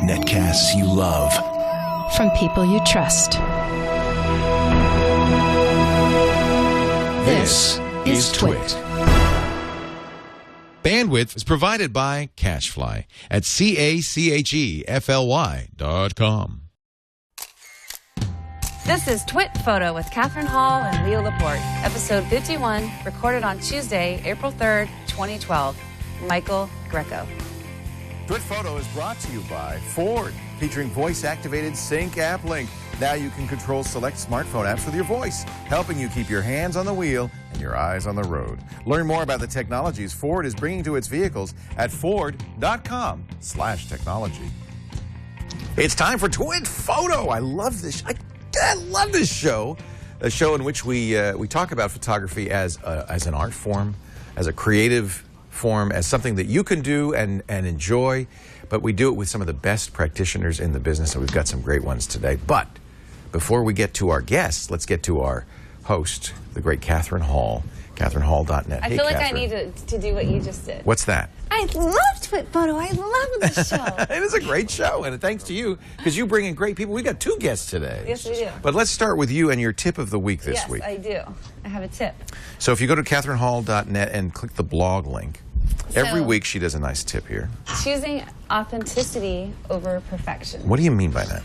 Netcasts you love. From people you trust. This is TWiT. Bandwidth is provided by Cachefly at CACHEFLY.com. This is TWiT Photo with Catherine Hall and Leo Laporte, episode 51, recorded on Tuesday, April 3rd, 2012. Michael Grecco. TWiT Photo is brought to you by Ford, featuring voice-activated Sync App Link. Now you can control select smartphone apps with your voice, helping you keep your hands on the wheel and your eyes on the road. Learn more about the technologies Ford is bringing to its vehicles at Ford.com/technology. It's time for TWiT Photo. I love this. I love this show. A show in which we talk about photography as an art form, as a creative form, as something that you can do and enjoy. But we do it with some of the best practitioners in the business, and we've got some great ones today. But before we get to our guests, let's get to our host, the great Catherine Hall, CatherineHall.net. I feel like Catherine. I need to do what you just did. What's that? I love TWiT Photo. I love this show. It is a great show, and thanks to you, because you bring in great people. We got two guests today. Yes, we do. But let's start with you and your tip of the week this week. Yes, I do. I have a tip. So if you go to CatherineHall.net and click the blog link, every week she does a nice tip here. Choosing authenticity over perfection. What do you mean by that?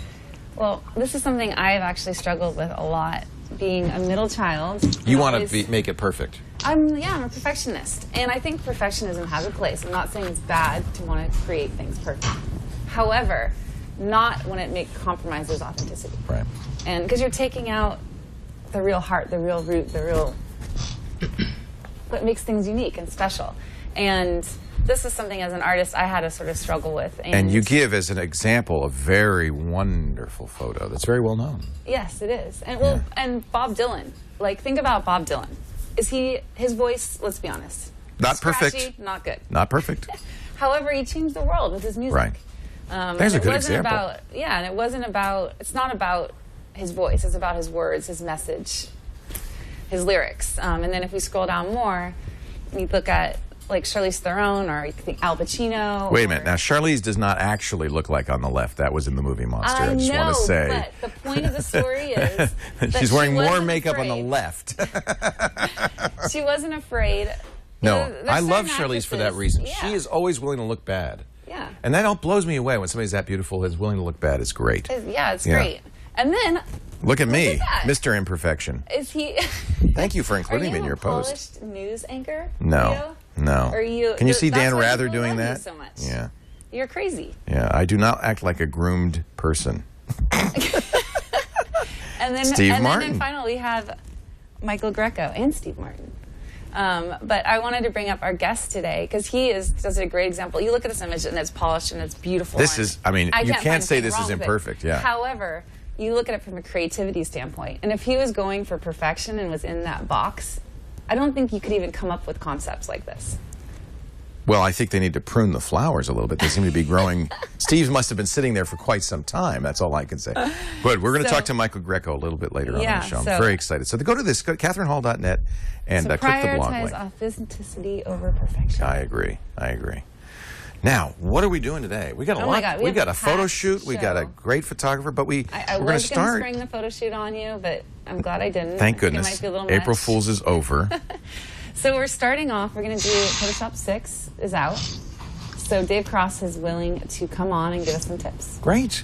Well, this is something I've actually struggled with a lot, being a middle child. You want to make it perfect. I'm a perfectionist, and I think perfectionism has a place. I'm not saying it's bad to want to create things perfect. However, not when it compromises authenticity. Right. And because you're taking out the real heart, the real root, what makes things unique and special. And this is something as an artist I had to sort of struggle with. And you give as an example a very wonderful photo that's very well known. Yes, it is. And and Bob Dylan. Like, think about Bob Dylan. His voice, let's be honest. Not scratchy, perfect. Not good. Not perfect. However, he changed the world with his music. Right. There's a good example. And it's not about his voice. It's about his words, his message, his lyrics. And then if we scroll down more, you look at like Charlize Theron or you think Al Pacino. Wait a minute. Now, Charlize does not actually look like on the left. That was in the movie Monster. I just want to say. But the point of the story is that she's wearing more makeup on the left. She wasn't afraid. No, I love Charlize for that reason. Yeah. She is always willing to look bad. Yeah. And that blows me away when somebody's that beautiful is willing to look bad. It's great. It's great. And then look at me, Mr. Imperfection. Is he? Thank you for including me in your post. Are you a polished news anchor? No. No. Or Can you see Dan Rather doing that? So much. Yeah. You're crazy. Yeah, I do not act like a groomed person. And then Steve Martin. And then finally we have Michael Grecco and Steve Martin. But I wanted to bring up our guest today because he does a great example. You look at this image and it's polished and it's beautiful. You can't say this is imperfect. Yeah. However, you look at it from a creativity standpoint, and if he was going for perfection and was in that box, I don't think you could even come up with concepts like this. Well, I think they need to prune the flowers a little bit. They seem to be growing. Steve must have been sitting there for quite some time. That's all I can say. But we're going to talk to Michael Grecco a little bit later on in the show. I'm very excited. So go to CatherineHall.net and click the blog link. Prioritize authenticity over perfection. I agree. Now, what are we doing today? We got a lot. We got a photo shoot. We got a great photographer, but we're going to start. I was going to spring the photo shoot on you, but I'm glad I didn't. Thank goodness. It might be a little April much. Fool's is over. So we're starting off. We're going to do Photoshop 6 is out. So Dave Cross is willing to come on and give us some tips. Great.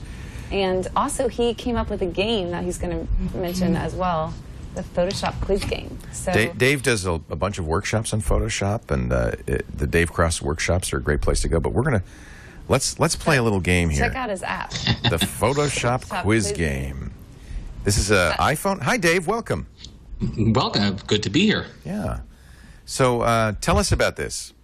And also he came up with a game that he's going to mention as well. The Photoshop quiz game. So Dave does a bunch of workshops on Photoshop, and the Dave Cross workshops are a great place to go. But we're gonna let's play a little game here. Check out his app. The Photoshop quiz game. This is an iPhone. Hi, Dave. Welcome. Welcome. Good to be here. Yeah. So tell us about this.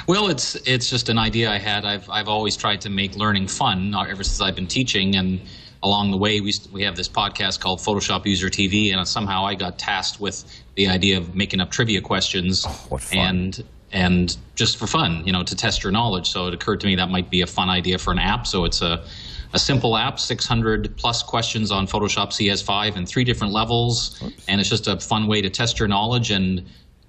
Well, it's just an idea I had. I've always tried to make learning fun ever since I've been teaching, and along the way, we have this podcast called Photoshop User TV, and somehow I got tasked with the idea of making up trivia questions. Oh, what fun. And just for fun, to test your knowledge. So it occurred to me that might be a fun idea for an app. So it's a simple app, 600 plus questions on Photoshop CS5 in 3 different levels. Oops. And it's just a fun way to test your knowledge and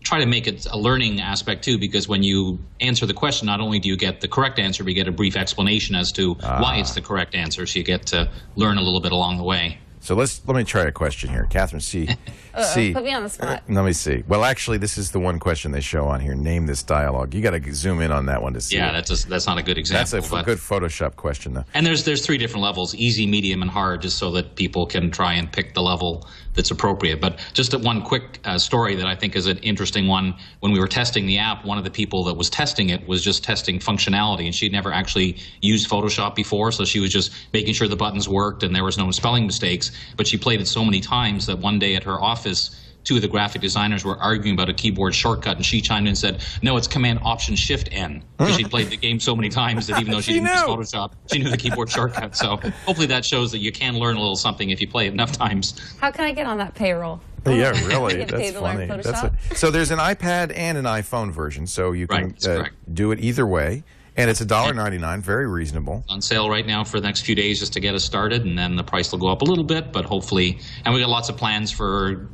try to make it a learning aspect too, because when you answer the question, not only do you get the correct answer, but you get a brief explanation as to why it's the correct answer, so you get to learn a little bit along the way. So let me try a question here. Catherine C. Put me on the spot. Let me see. Well, actually, this is the one question they show on here. Name this dialogue. You got to zoom in on that one to see. Yeah, that's not a good example. That's a good Photoshop question, though. And there's 3 different levels: easy, medium, and hard, just so that people can try and pick the level that's appropriate. But just one quick story that I think is an interesting one. When we were testing the app, one of the people that was testing it was just testing functionality, and she'd never actually used Photoshop before, so she was just making sure the buttons worked and there was no spelling mistakes. But she played it so many times that one day at her office, 2 of the graphic designers were arguing about a keyboard shortcut, and she chimed in and said, no, it's Command-Option-Shift-N, because she played the game so many times that even though she didn't use Photoshop, she knew the keyboard shortcut. So hopefully that shows that you can learn a little something if you play it enough times. How can I get on that payroll? Yeah, really. Get That's paid to learn funny. Photoshop? So there's an iPad and an iPhone version, so you can Right, do it either way. And it's $1.99, very reasonable. On sale right now for the next few days just to get us started, and then the price will go up a little bit, but hopefully. And we got lots of plans for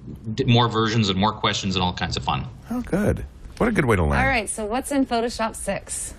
more versions and more questions and all kinds of fun. Oh, good. What a good way to learn. All right, so what's in Photoshop 6?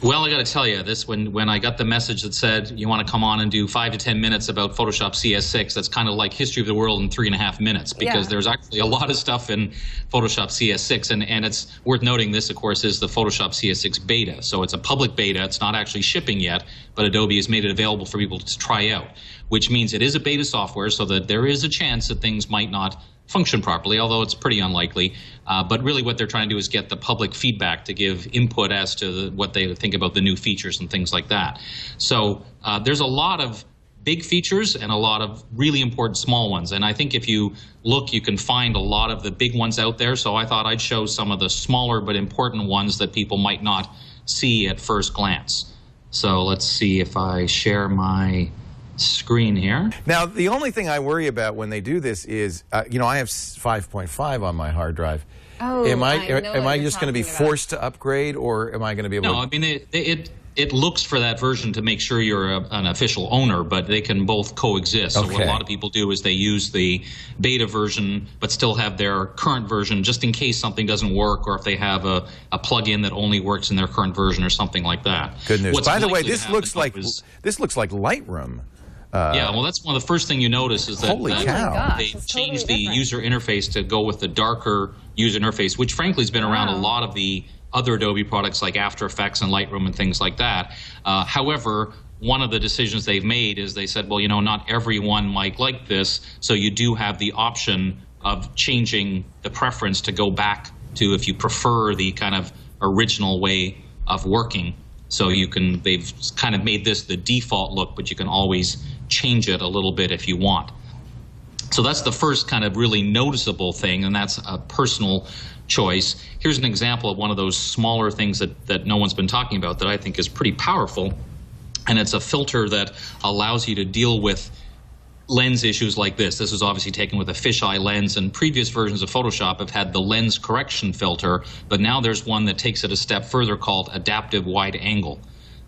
Well, I got to tell you, this when I got the message that said you want to come on and do 5 to 10 minutes about Photoshop CS6, that's kind of like history of the world in 3.5 minutes, because there's actually a lot of stuff in Photoshop CS6, and it's worth noting this, of course, is the Photoshop CS6 beta. So it's a public beta. It's not actually shipping yet, but Adobe has made it available for people to try out, which means it is a beta software, so that there is a chance that things might not function properly, although it's pretty unlikely. But really what they're trying to do is get the public feedback to give input as to what they think about the new features and things like that. So there's a lot of big features and a lot of really important small ones. And I think if you look, you can find a lot of the big ones out there. So I thought I'd show some of the smaller but important ones that people might not see at first glance. So let's see if I share my screen here. Now, the only thing I worry about when they do this is, you know, I have 5.5 on my hard drive. Oh, am I just going to be forced to upgrade, or am I going to be able to? No, I mean, it looks for that version to make sure you're an official owner, but they can both coexist. Okay. So what a lot of people do is they use the beta version but still have their current version just in case something doesn't work, or if they have a plug-in that only works in their current version or something like that. Good news. What's By the way, likely this to looks like happen Lightroom. Yeah, well, that's one of the first thing you notice is that Holy cow. they it's changed totally the different. user interface to go with the darker user interface, which frankly has been around a lot of the other Adobe products like After Effects and Lightroom and things like that. However, one of the decisions they've made is they said, well, you know, not everyone might like this, so you do have the option of changing the preference to go back to if you prefer the kind of original way of working. So you can, they've kind of made this the default look, but you can always change it a little bit if you want. So that's the first kind of really noticeable thing, and that's a personal choice. Here's an example of one of those smaller things that no one's been talking about that I think is pretty powerful, and it's a filter that allows you to deal with lens issues like this. This was obviously taken with a fisheye lens, and previous versions of Photoshop have had the lens correction filter, but now there's one that takes it a step further called adaptive wide angle.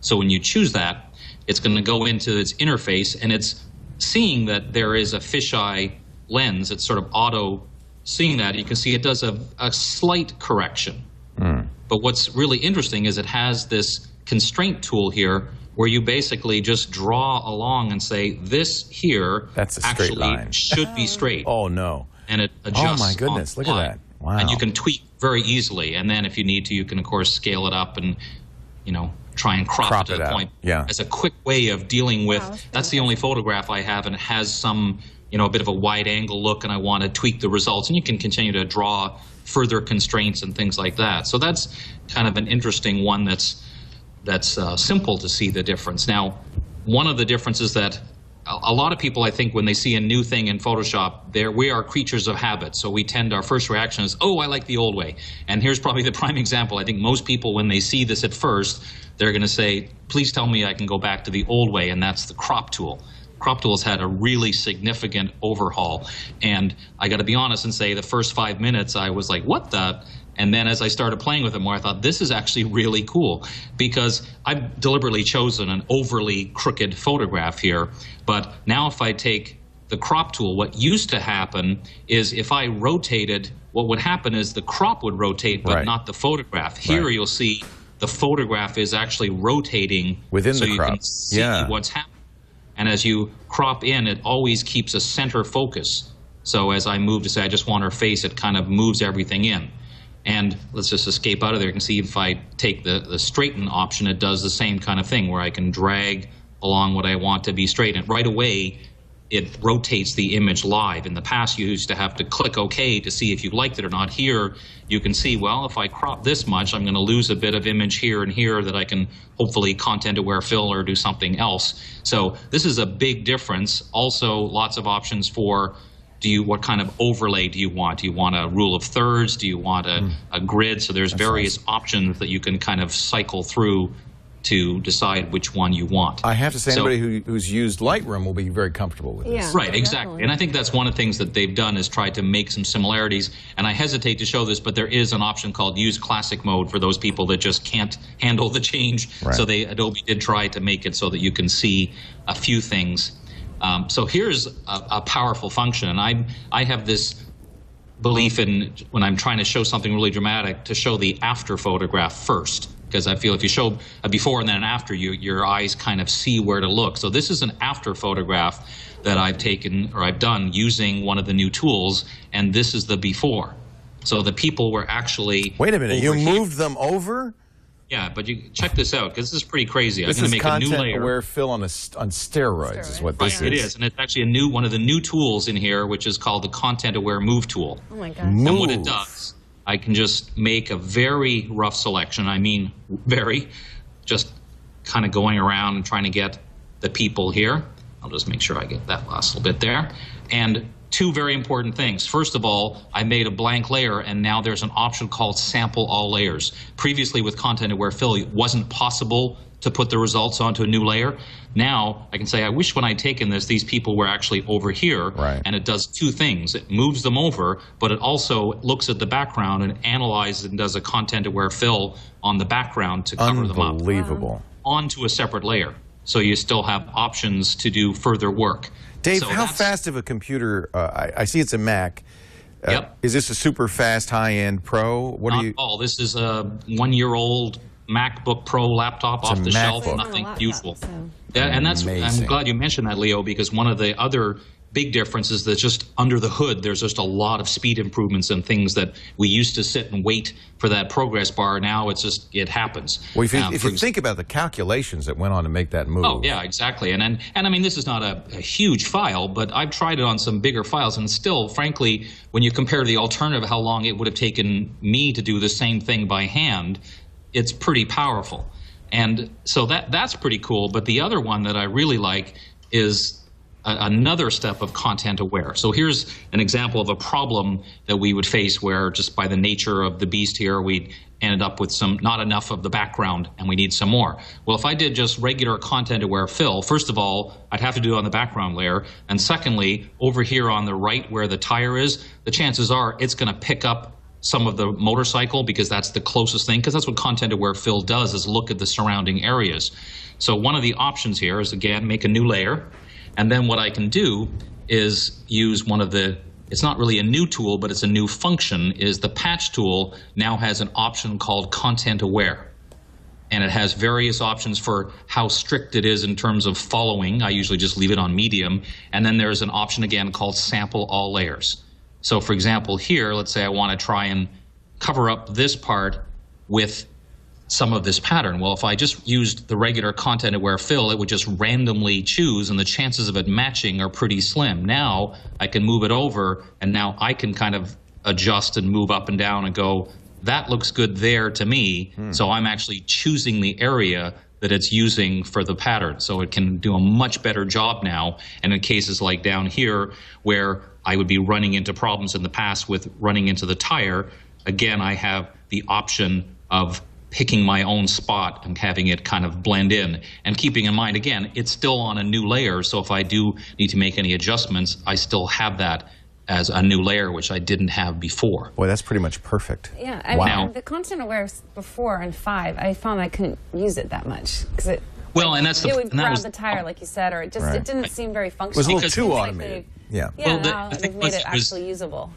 So when you choose that, it's going to go into its interface, and it's seeing that there is a fisheye lens. It's sort of auto seeing that. You can see it does a slight correction. But what's really interesting is it has this constraint tool here where you basically just draw along and say, this here That's a straight actually line. should be straight. Oh, no. And it adjusts. Oh, my goodness. on Look the at fly. that. Wow. And you can tweak very easily. And then if you need to, you can, of course, scale it up and, you know, try and crop it to the out. point. Yeah. As a quick way of dealing with, Wow, that's the only photograph I have, and it has some, you know, a bit of a wide angle look, and I want to tweak the results. And you can continue to draw further constraints and things like that. So that's kind of an interesting one that's simple to see the difference. Now, one of the differences that a lot of people, I think, when they see a new thing in Photoshop, we are creatures of habit. So we tend, our first reaction is, oh, I like the old way. And here's probably the prime example. I think most people, when they see this at first, they're going to say, please tell me I can go back to the old way, and that's the crop tool. Crop tool's had a really significant overhaul. And I got to be honest and say the first 5 minutes I was like, what the? And then as I started playing with it more, I thought, this is actually really cool, because I've deliberately chosen an overly crooked photograph here. But now if I take the crop tool, what used to happen is if I rotated, what would happen is the crop would rotate, but not the photograph. Here you'll see the photograph is actually rotating within so the you crop. can see what's happening. And as you crop in, it always keeps a center focus. So as I move to say, I just want her face, it kind of moves everything in. And let's just escape out of there. You can see if I take the straighten option, it does the same kind of thing where I can drag along what I want to be straight. And right away, it rotates the image live. In the past, you used to have to click OK to see if you liked it or not. Here, you can see, well, if I crop this much, I'm going to lose a bit of image here and here that I can hopefully content-aware fill or do something else. So this is a big difference. Also, lots of options for what kind of overlay do you want? Do you want a rule of thirds? Do you want a grid? So there's various options that you can kind of cycle through to decide which one you want. I have to say, anybody who's used Lightroom will be very comfortable with this. Right, exactly. And I think that's one of the things that they've done is try to make some similarities. And I hesitate to show this, but there is an option called Use Classic Mode for those people that just can't handle the change. So Adobe did try to make it so that you can see a few things. So here's a powerful function. And I have this belief in, when I'm trying to show something really dramatic, to show the after photograph first. Because I feel if you show a before and then an after, your eyes kind of see where to look. So this is an after photograph that I've taken or I've done using one of the new tools, and this is the before. So the people were actually... Wait a minute, you moved them over? Yeah, but you check this out, because this is pretty crazy. This I'm going to make a new layer. content-aware fill on steroids is what this is. It is, and it's actually one of the new tools in here, which is called the content-aware move tool. Oh my gosh. And what it does, I can just make a very rough selection. I mean, just kind of going around and trying to get the people here. I'll just make sure I get that last little bit there. And two very important things. First of all, I made a blank layer, and now there's an option called Sample All Layers. Previously, with Content-Aware Fill, it wasn't possible to put the results onto a new layer. Now, I can say, I wish when I'd taken this, these people were actually over here. And it does two things. It moves them over, but it also looks at the background and analyzes and does a Content-Aware Fill on the background to cover them up. Unbelievable. Onto a separate layer. So you still have options to do further work. Dave, how fast of a computer? I see it's a Mac. Is this a super fast high-end Pro? What Not are you? At all. This is a 1-year-old MacBook Pro laptop off the shelf. Nothing usual. And that's. I'm glad you mentioned that, Leo, because one of the other big difference is that just under the hood, there's just a lot of speed improvements and things that we used to sit and wait for that progress bar. Now it's just, it happens. Well, if you think about the calculations that went on to make that move. Oh, yeah, exactly. And I mean, this is not a huge file, but I've tried it on some bigger files, and still, frankly, when you compare the alternative, how long it would have taken me to do the same thing by hand, it's pretty powerful. And so that's pretty cool. But the other one that I really like is another step of content aware. So here's an example of a problem that we would face where just by the nature of the beast here, we ended up with not enough of the background and we need some more. Well, if I did just regular content aware fill, first of all, I'd have to do it on the background layer. And secondly, over here on the right where the tire is, the chances are it's going to pick up some of the motorcycle because that's the closest thing, because that's what content aware fill does, is look at the surrounding areas. So one of the options here is, again, make a new layer. And then what I can do is use one of the, it's not really a new tool, but it's a new function, is the patch tool now has an option called content aware. And it has various options for how strict it is in terms of following. I usually just leave it on medium. And then there's an option again called sample all layers. So for example here, let's say I want to try and cover up this part with some of this pattern. Well, if I just used the regular content aware fill, it would just randomly choose, and the chances of it matching are pretty slim. Now I can move it over, and now I can kind of adjust and move up and down and go, that looks good there to me. So I'm actually choosing the area that it's using for the pattern. So it can do a much better job now. And in cases like down here where I would be running into problems in the past with running into the tire, again, I have the option of picking my own spot and having it kind of blend in. And keeping in mind, again, it's still on a new layer, so if I do need to make any adjustments, I still have that as a new layer, which I didn't have before. Boy, that's pretty much perfect. Yeah, I mean, the content aware before in 5, I found I couldn't use it that much because it would grab the tire, like you said, or it just it didn't seem very functional. It was a little too automated. Yeah. Yeah, Well, the now thing they've made was- it actually usable.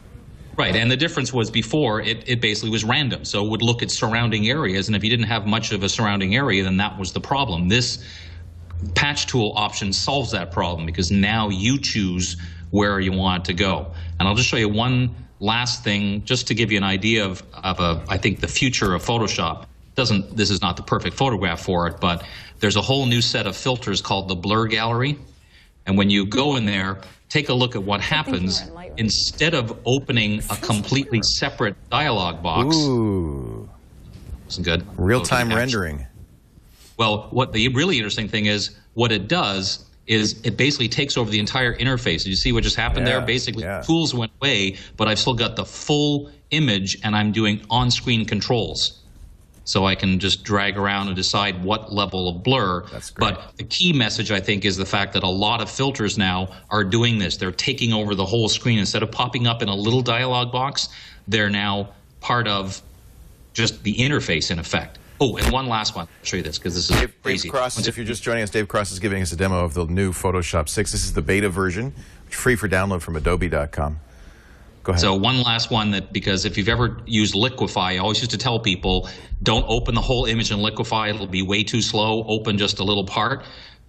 Right, and the difference was before, it basically was random. So it would look at surrounding areas, and if you didn't have much of a surrounding area, then that was the problem. This patch tool option solves that problem because now you choose where you want it to go. And I'll just show you one last thing, just to give you an idea of I think, the future of Photoshop. This is not the perfect photograph for it, but there's a whole new set of filters called the Blur Gallery. And when you go in there, take a look at what happens. Instead of opening a completely separate dialog box. Ooh. Isn't good. Real-time rendering. Well, what the really interesting thing is, what it does is it basically takes over the entire interface. Did you see what just happened there? Basically, tools went away, but I've still got the full image, and I'm doing on-screen controls. So I can just drag around and decide what level of blur. That's great. But the key message, I think, is the fact that a lot of filters now are doing this. They're taking over the whole screen. Instead of popping up in a little dialog box, they're now part of just the interface, in effect. Oh, and one last one. I'll show you this because this is crazy. Dave Cross, if you're just joining us, Dave Cross is giving us a demo of the new Photoshop 6. This is the beta version, free for download from adobe.com. Go ahead. So one last one, that because if you've ever used Liquify, I always used to tell people, don't open the whole image in Liquify. It'll be way too slow. Open just a little part.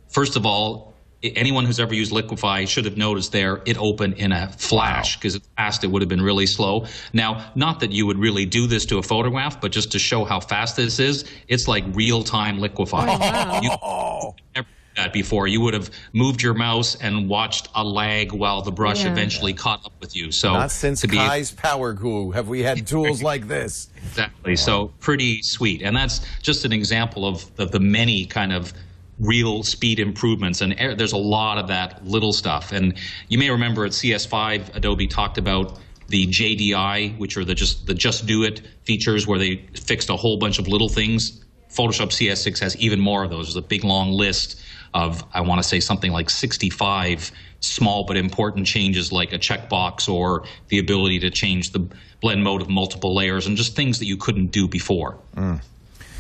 First of all, anyone who's ever used Liquify should have noticed there it opened in a flash, because in the past it would have been really slow. Now, not that you would really do this to a photograph, but just to show how fast this is, it's like real-time Liquify. Oh, wow. You never did that before. You would have moved your mouse and watched a lag while the brush eventually caught up with you. So not since Kai's Power Glue have we had tools like this. Exactly. So pretty sweet. And that's just an example of the many kind of real speed improvements, and there's a lot of that little stuff. And you may remember at CS5, Adobe talked about the JDI, which are the just do it features, where they fixed a whole bunch of little things. Photoshop CS6 has even more of those. There's a big long list of, I want to say, something like 65 small but important changes, like a checkbox or the ability to change the blend mode of multiple layers, and just things that you couldn't do before.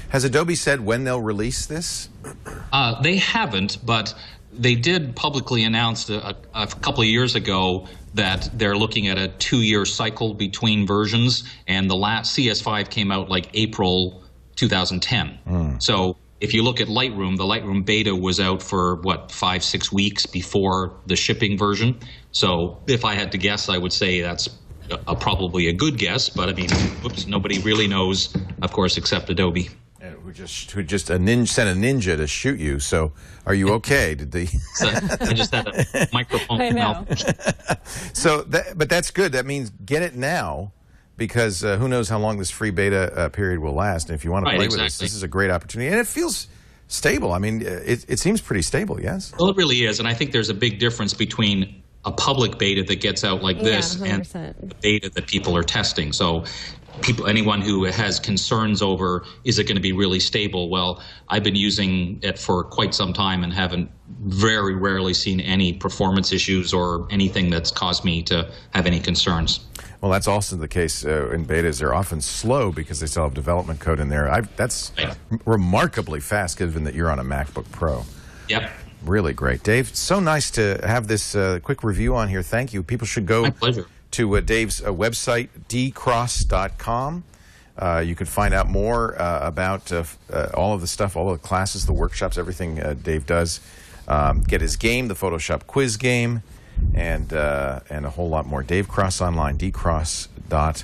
Has Adobe said when they'll release this? They haven't, but they did publicly announce a couple of years ago that they're looking at a 2-year cycle between versions, and the last CS5 came out like April 2010. So if you look at Lightroom, the Lightroom beta was out for, what, 5-6 weeks before the shipping version. So if I had to guess, I would say that's probably a good guess, but I mean, whoops, nobody really knows, of course, except Adobe. Who just sent a ninja to shoot you? So, are you okay? Did they? I just had a microphone. I know. So, but that's good. That means get it now, because who knows how long this free beta period will last. And if you want to play with this is a great opportunity, and it feels stable. I mean, it seems pretty stable. Yes. Well, it really is, and I think there's a big difference between a public beta that gets out like this 100%. and the beta that people are testing. So anyone who has concerns over, is it going to be really stable? Well, I've been using it for quite some time and haven't very rarely seen any performance issues or anything that's caused me to have any concerns. Well, that's also the case in betas. They're often slow because they still have development code in there. That's remarkably fast, given that you're on a MacBook Pro. Yep. Really great. Dave, so nice to have this quick review on here. Thank you. People should go to Dave's website, dcross.com. You can find out more about all of the stuff, all of the classes, the workshops, everything Dave does. Get his game, the Photoshop quiz game, and a whole lot more. Dave Cross Online, dcross.com.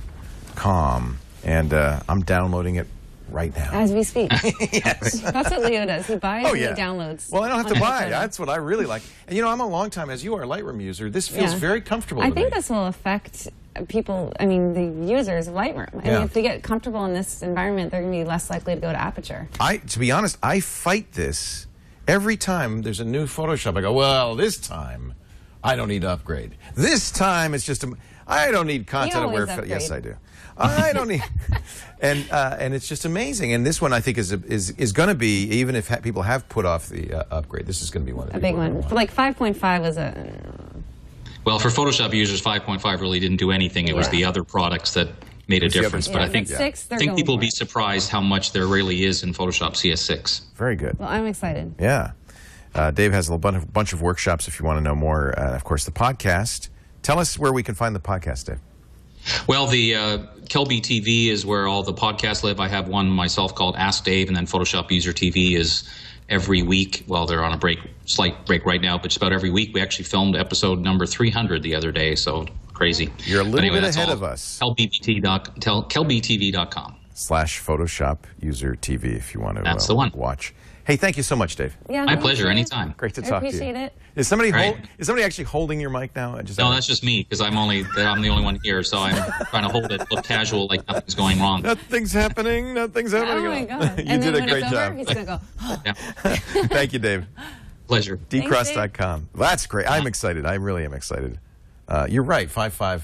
And I'm downloading it right now. As we speak. Yes. That's what Leo does. He buys and he downloads. Well, I don't have to buy. That's what I really like. And you know, I'm a long time, as you are, Lightroom user. This feels very comfortable to me. I think this will affect people, I mean, the users of Lightroom. I mean, if they get comfortable in this environment, they're going to be less likely to go to Aperture. To be honest, I fight this every time there's a new Photoshop. I go, well, this time I don't need to upgrade. This time it's just I don't need content aware. Yes, I do. I don't need, and it's just amazing. And this one, I think, is going to be, even if people have put off the upgrade, this is going to be one of the big one. Like 5.5 was a. Well, for Photoshop users, 5.5 really didn't do anything. It was the other products that made a difference. But I think people will be surprised how much there really is in Photoshop CS6. Very good. Well, I'm excited. Yeah. Dave has a bunch of workshops if you want to know more. Of course, the podcast. Tell us where we can find the podcast, Dave. Well, the Kelby TV is where all the podcasts live. I have one myself called Ask Dave, and then Photoshop User TV is every week. Well, they're on a slight break right now, but just about every week. We actually filmed episode number 300 the other day, so crazy. You're a little bit ahead of us. kelbytv.com. /Photoshop User TV if you want to That's the one. watch. Hey, thank you so much, Dave. Yeah, My thank pleasure, you. anytime. Great to talk to you. Appreciate it. Is somebody Right. is somebody actually holding your mic now? No, that's just me, because I'm the only one here, so I'm trying to hold it, look casual, like nothing's going wrong. Nothing's happening. Nothing's happening. Oh my God. You And did then a when great it's job. over, he's going to go, oh. Yeah. Thank you, Dave. Pleasure. Dcross.com. That's great. I'm excited. I really am excited. You're right. 5'5".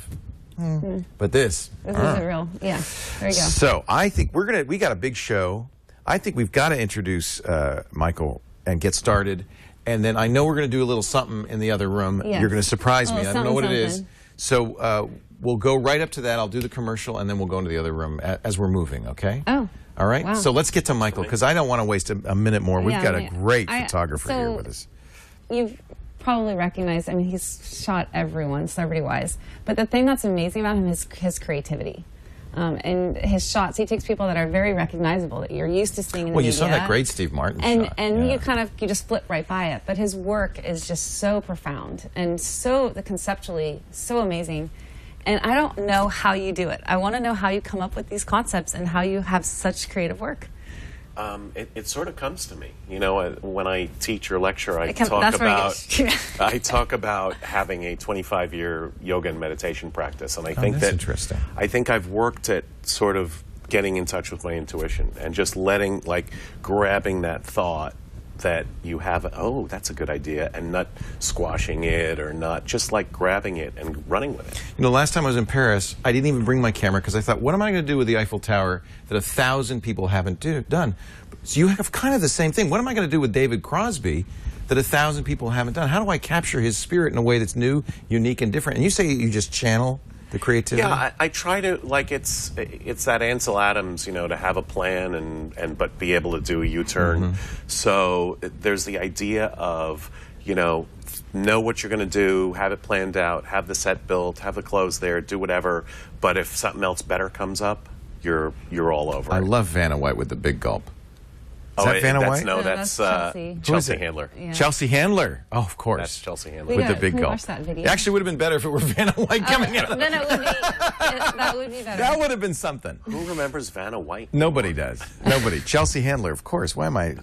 But this This isn't real. Yeah, there you go. So I think we got a big show. I think we've got to introduce Michael and get started. And then I know we're going to do a little something in the other room. Yes. You're going to surprise me. Oh, I don't know what it is. something. So we'll go right up to that. I'll do the commercial, and then we'll go into the other room as we're moving, okay? Oh. All right? Wow. So let's get to Michael, because I don't want to waste a minute more. We've Yeah, got a yeah. great photographer here with us. You've probably recognized, I mean, he's shot everyone, celebrity-wise. But the thing that's amazing about him is his creativity. And his shots, he takes people that are very recognizable, that you're used to seeing in the Well, you media. saw that great Steve Martin shot. And Yeah. you just flip right by it. But his work is just so profound and so conceptually so amazing. And I don't know how you do it. I want to know how you come up with these concepts and how you have such creative work. It sort of comes to me. You know, when I teach or lecture, I That's talk where about it goes. I talk about having a 25-year yoga and meditation practice, and I think that's that interesting. I think I've worked at sort of getting in touch with my intuition and just grabbing that thought that you have. Oh, that's a good idea, and not squashing it or not just grabbing it and running with it. You know, last time I was in Paris, I didn't even bring my camera because I thought, what am I going to do with the Eiffel Tower that 1,000 people haven't done? So you have kind of the same thing. What am I going to do with David Crosby that 1,000 people haven't done? How do I capture his spirit in a way that's new, unique, and different? And you say you just channel the creativity? Yeah, I try to, it's that Ansel Adams, you know, to have a plan but be able to do a U-turn. So there's the idea of, you know what you're going to do, have it planned out, have the set built, have the clothes there, do whatever. But if something else better comes up, you're all over I it. love Vanna White with the big gulp. Is Oh, that Vanna White? No, No, that's that's Chelsea. Who is Chelsea it? Handler. Yeah. Chelsea Handler. Oh, of course. That's Chelsea Handler. We With the gotta- big can we gulp. watch that video? It actually would have been better if it were Vanna White coming out. Then it would be, that would be better. That would have been something. Who remembers Vanna White? Nobody does. Nobody. Chelsea Handler, of course. Why am I?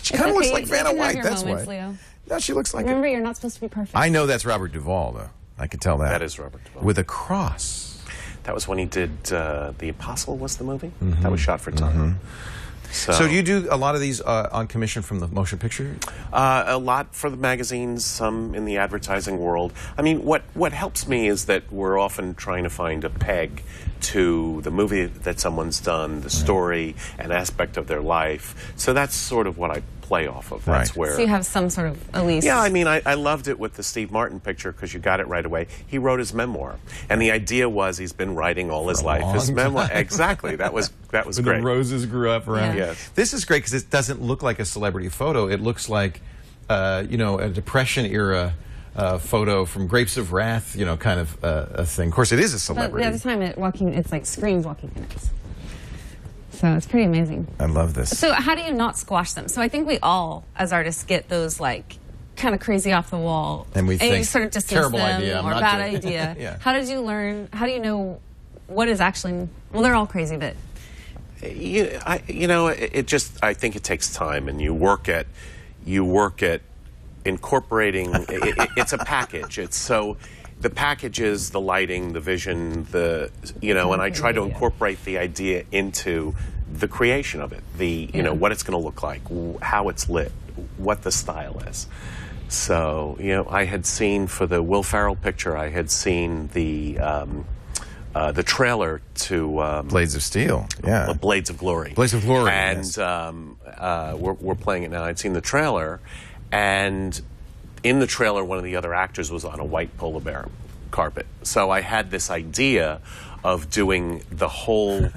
She kind of looks okay. like You Vanna can have White. your That's moments, why. Leo. No, she looks like Remember, it. you're not supposed to be perfect. I know that's Robert Duvall, though. I can tell that. That is Robert Duvall. With a cross. That was when he did The Apostle was the movie? That was shot for time. So do you do a lot of these on commission from the motion picture? A lot for the magazines, some in the advertising world. I mean, what helps me is that we're often trying to find a peg to the movie that someone's done, the story, an aspect of their life. So that's sort of what I play off of. That's Right. where. So you have some sort of, at least. Yeah, I mean, I loved it with the Steve Martin picture because you got it right away. He wrote his memoir, and the idea was he's been writing all his life. His long memoir, time. exactly. That was When great. the roses grew up around. Yeah. Yes. This is great because it doesn't look like a celebrity photo. It looks like, a Depression era photo from Grapes of Wrath, kind of a thing. Of course, it is a But celebrity. the other time, it's like screams walking minutes. So it's pretty amazing. I love this. So how do you not squash them? So I think we all, as artists, get those kind of crazy off the wall, And we you think, sort of dismiss terrible them idea, I'm or not bad doing it. idea. Yeah. How did you learn? How do you know what is actually? Well, they're all crazy, but I think it takes time, and you work at incorporating. It's a package. The package is the lighting, the vision, and I try to incorporate the idea into the creation of it. What it's going to look like, how it's lit, what the style is. So, I had seen for the Will Ferrell picture, I had seen the trailer to Blades of Steel. Yeah. Blades of Glory. Blades of Glory, And yes. we're playing it now. I'd seen the trailer, and in the trailer, one of the other actors was on a white polar bear carpet. So I had this idea of doing the whole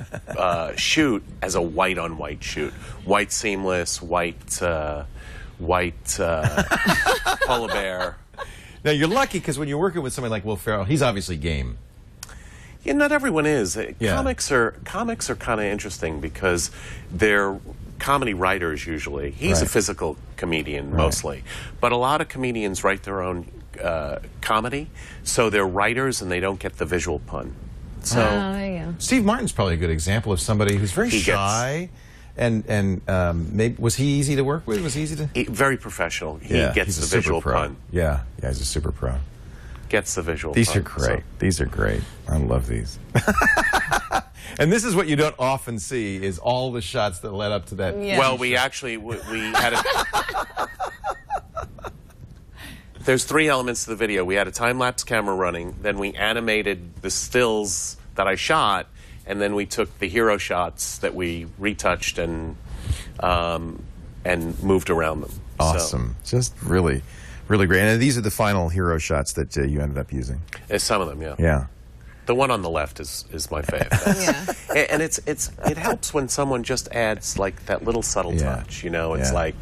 shoot as a white-on-white shoot. White seamless, white white polar bear. Now, you're lucky because when you're working with somebody like Will Ferrell, he's obviously game. Yeah, not everyone is. Yeah. Comics are kind of interesting because they're comedy writers usually. He's a Right. physical comedian mostly, but a lot of comedians write their own comedy, so they're writers and they don't get the visual pun. So Oh, there you go. Steve Martin's probably a good example of somebody who's very He gets- shy. And maybe, was he easy to work with? Was he easy to? very professional. He Yeah, gets he's a the super visual pro. pun. Yeah, he's a super pro. Gets the visual These pun. are great. So- These are great. I love these. And this is what you don't often see is all the shots that led up to that. Yeah. Well, we actually we had a. There's 3 elements to the video. We had a time-lapse camera running, then we animated the stills that I shot, and then we took the hero shots that we retouched and moved around them. Awesome. Just really, really great. And these are the final hero shots that you ended up using. So, some of them, yeah. Yeah. The one on the left is my fave. And it helps when someone just adds like that little subtle Yeah. touch. You know, it's Yeah. like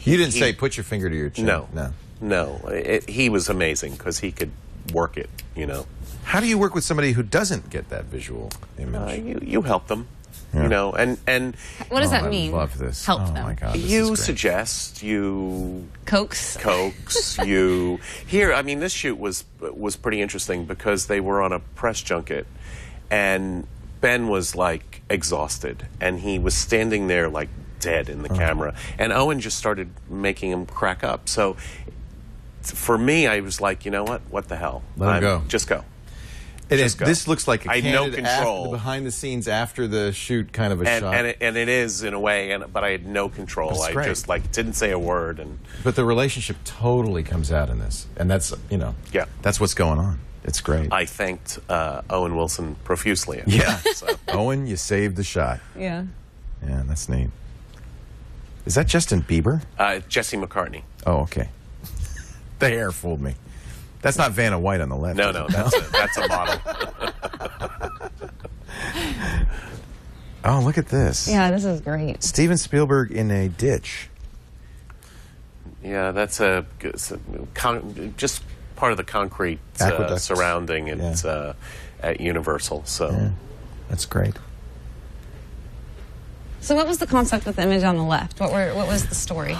You didn't he- say put your finger to your chin. no, No. no. He was amazing because he could work it. You know, How do you work with somebody who doesn't get that visual image? you help them. Yeah. You know, and What does that I mean? love this. Help oh them. my God, this you is great. suggest, you Coax. coax, you here. I mean, this shoot was pretty interesting because they were on a press junket, and Ben was like exhausted, and he was standing there like dead in the camera, and Owen just started making him crack up. So for me, I was like, you know what the hell? Let him go. Just go. It is. Just go. This looks like a I had no candid control. behind the scenes after the shoot kind of a shot. And it is in a way, but I had no control. That's I great. just like didn't say a word, and But the relationship totally comes out in this, and that's Yeah. that's what's going on. It's great. I thanked Owen Wilson profusely. Yeah. So. Owen, you saved the shot. Yeah. Yeah, that's neat. Is that Justin Bieber? Jesse McCartney. Oh, okay. The hair fooled me. That's not Vanna White on the left. No, is no, it? that's a model. Oh, look at this. Yeah, this is great. Steven Spielberg in a ditch. Yeah, that's just part of the concrete Aqueducts. surrounding it at Universal. So Yeah, that's great. So what was the concept with the image on the left? What was the story?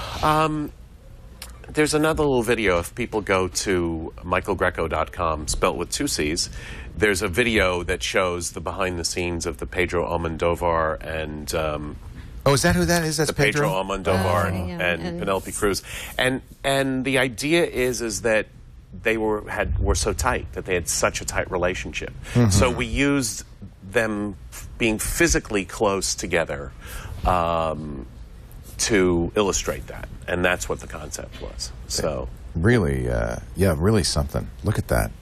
there's another little video. If people go to michaelgrecco.com, spelt with 2 C's, there's a video that shows the behind the scenes of the Pedro Almodovar and Oh, is that who that is? That's the Pedro Almodovar Oh, yeah, and Penelope Cruz. And the idea is that they were so tight, that they had such a tight relationship. So we used them being physically close together to illustrate that, and that's what the concept was. So really, yeah, really something. Look at that.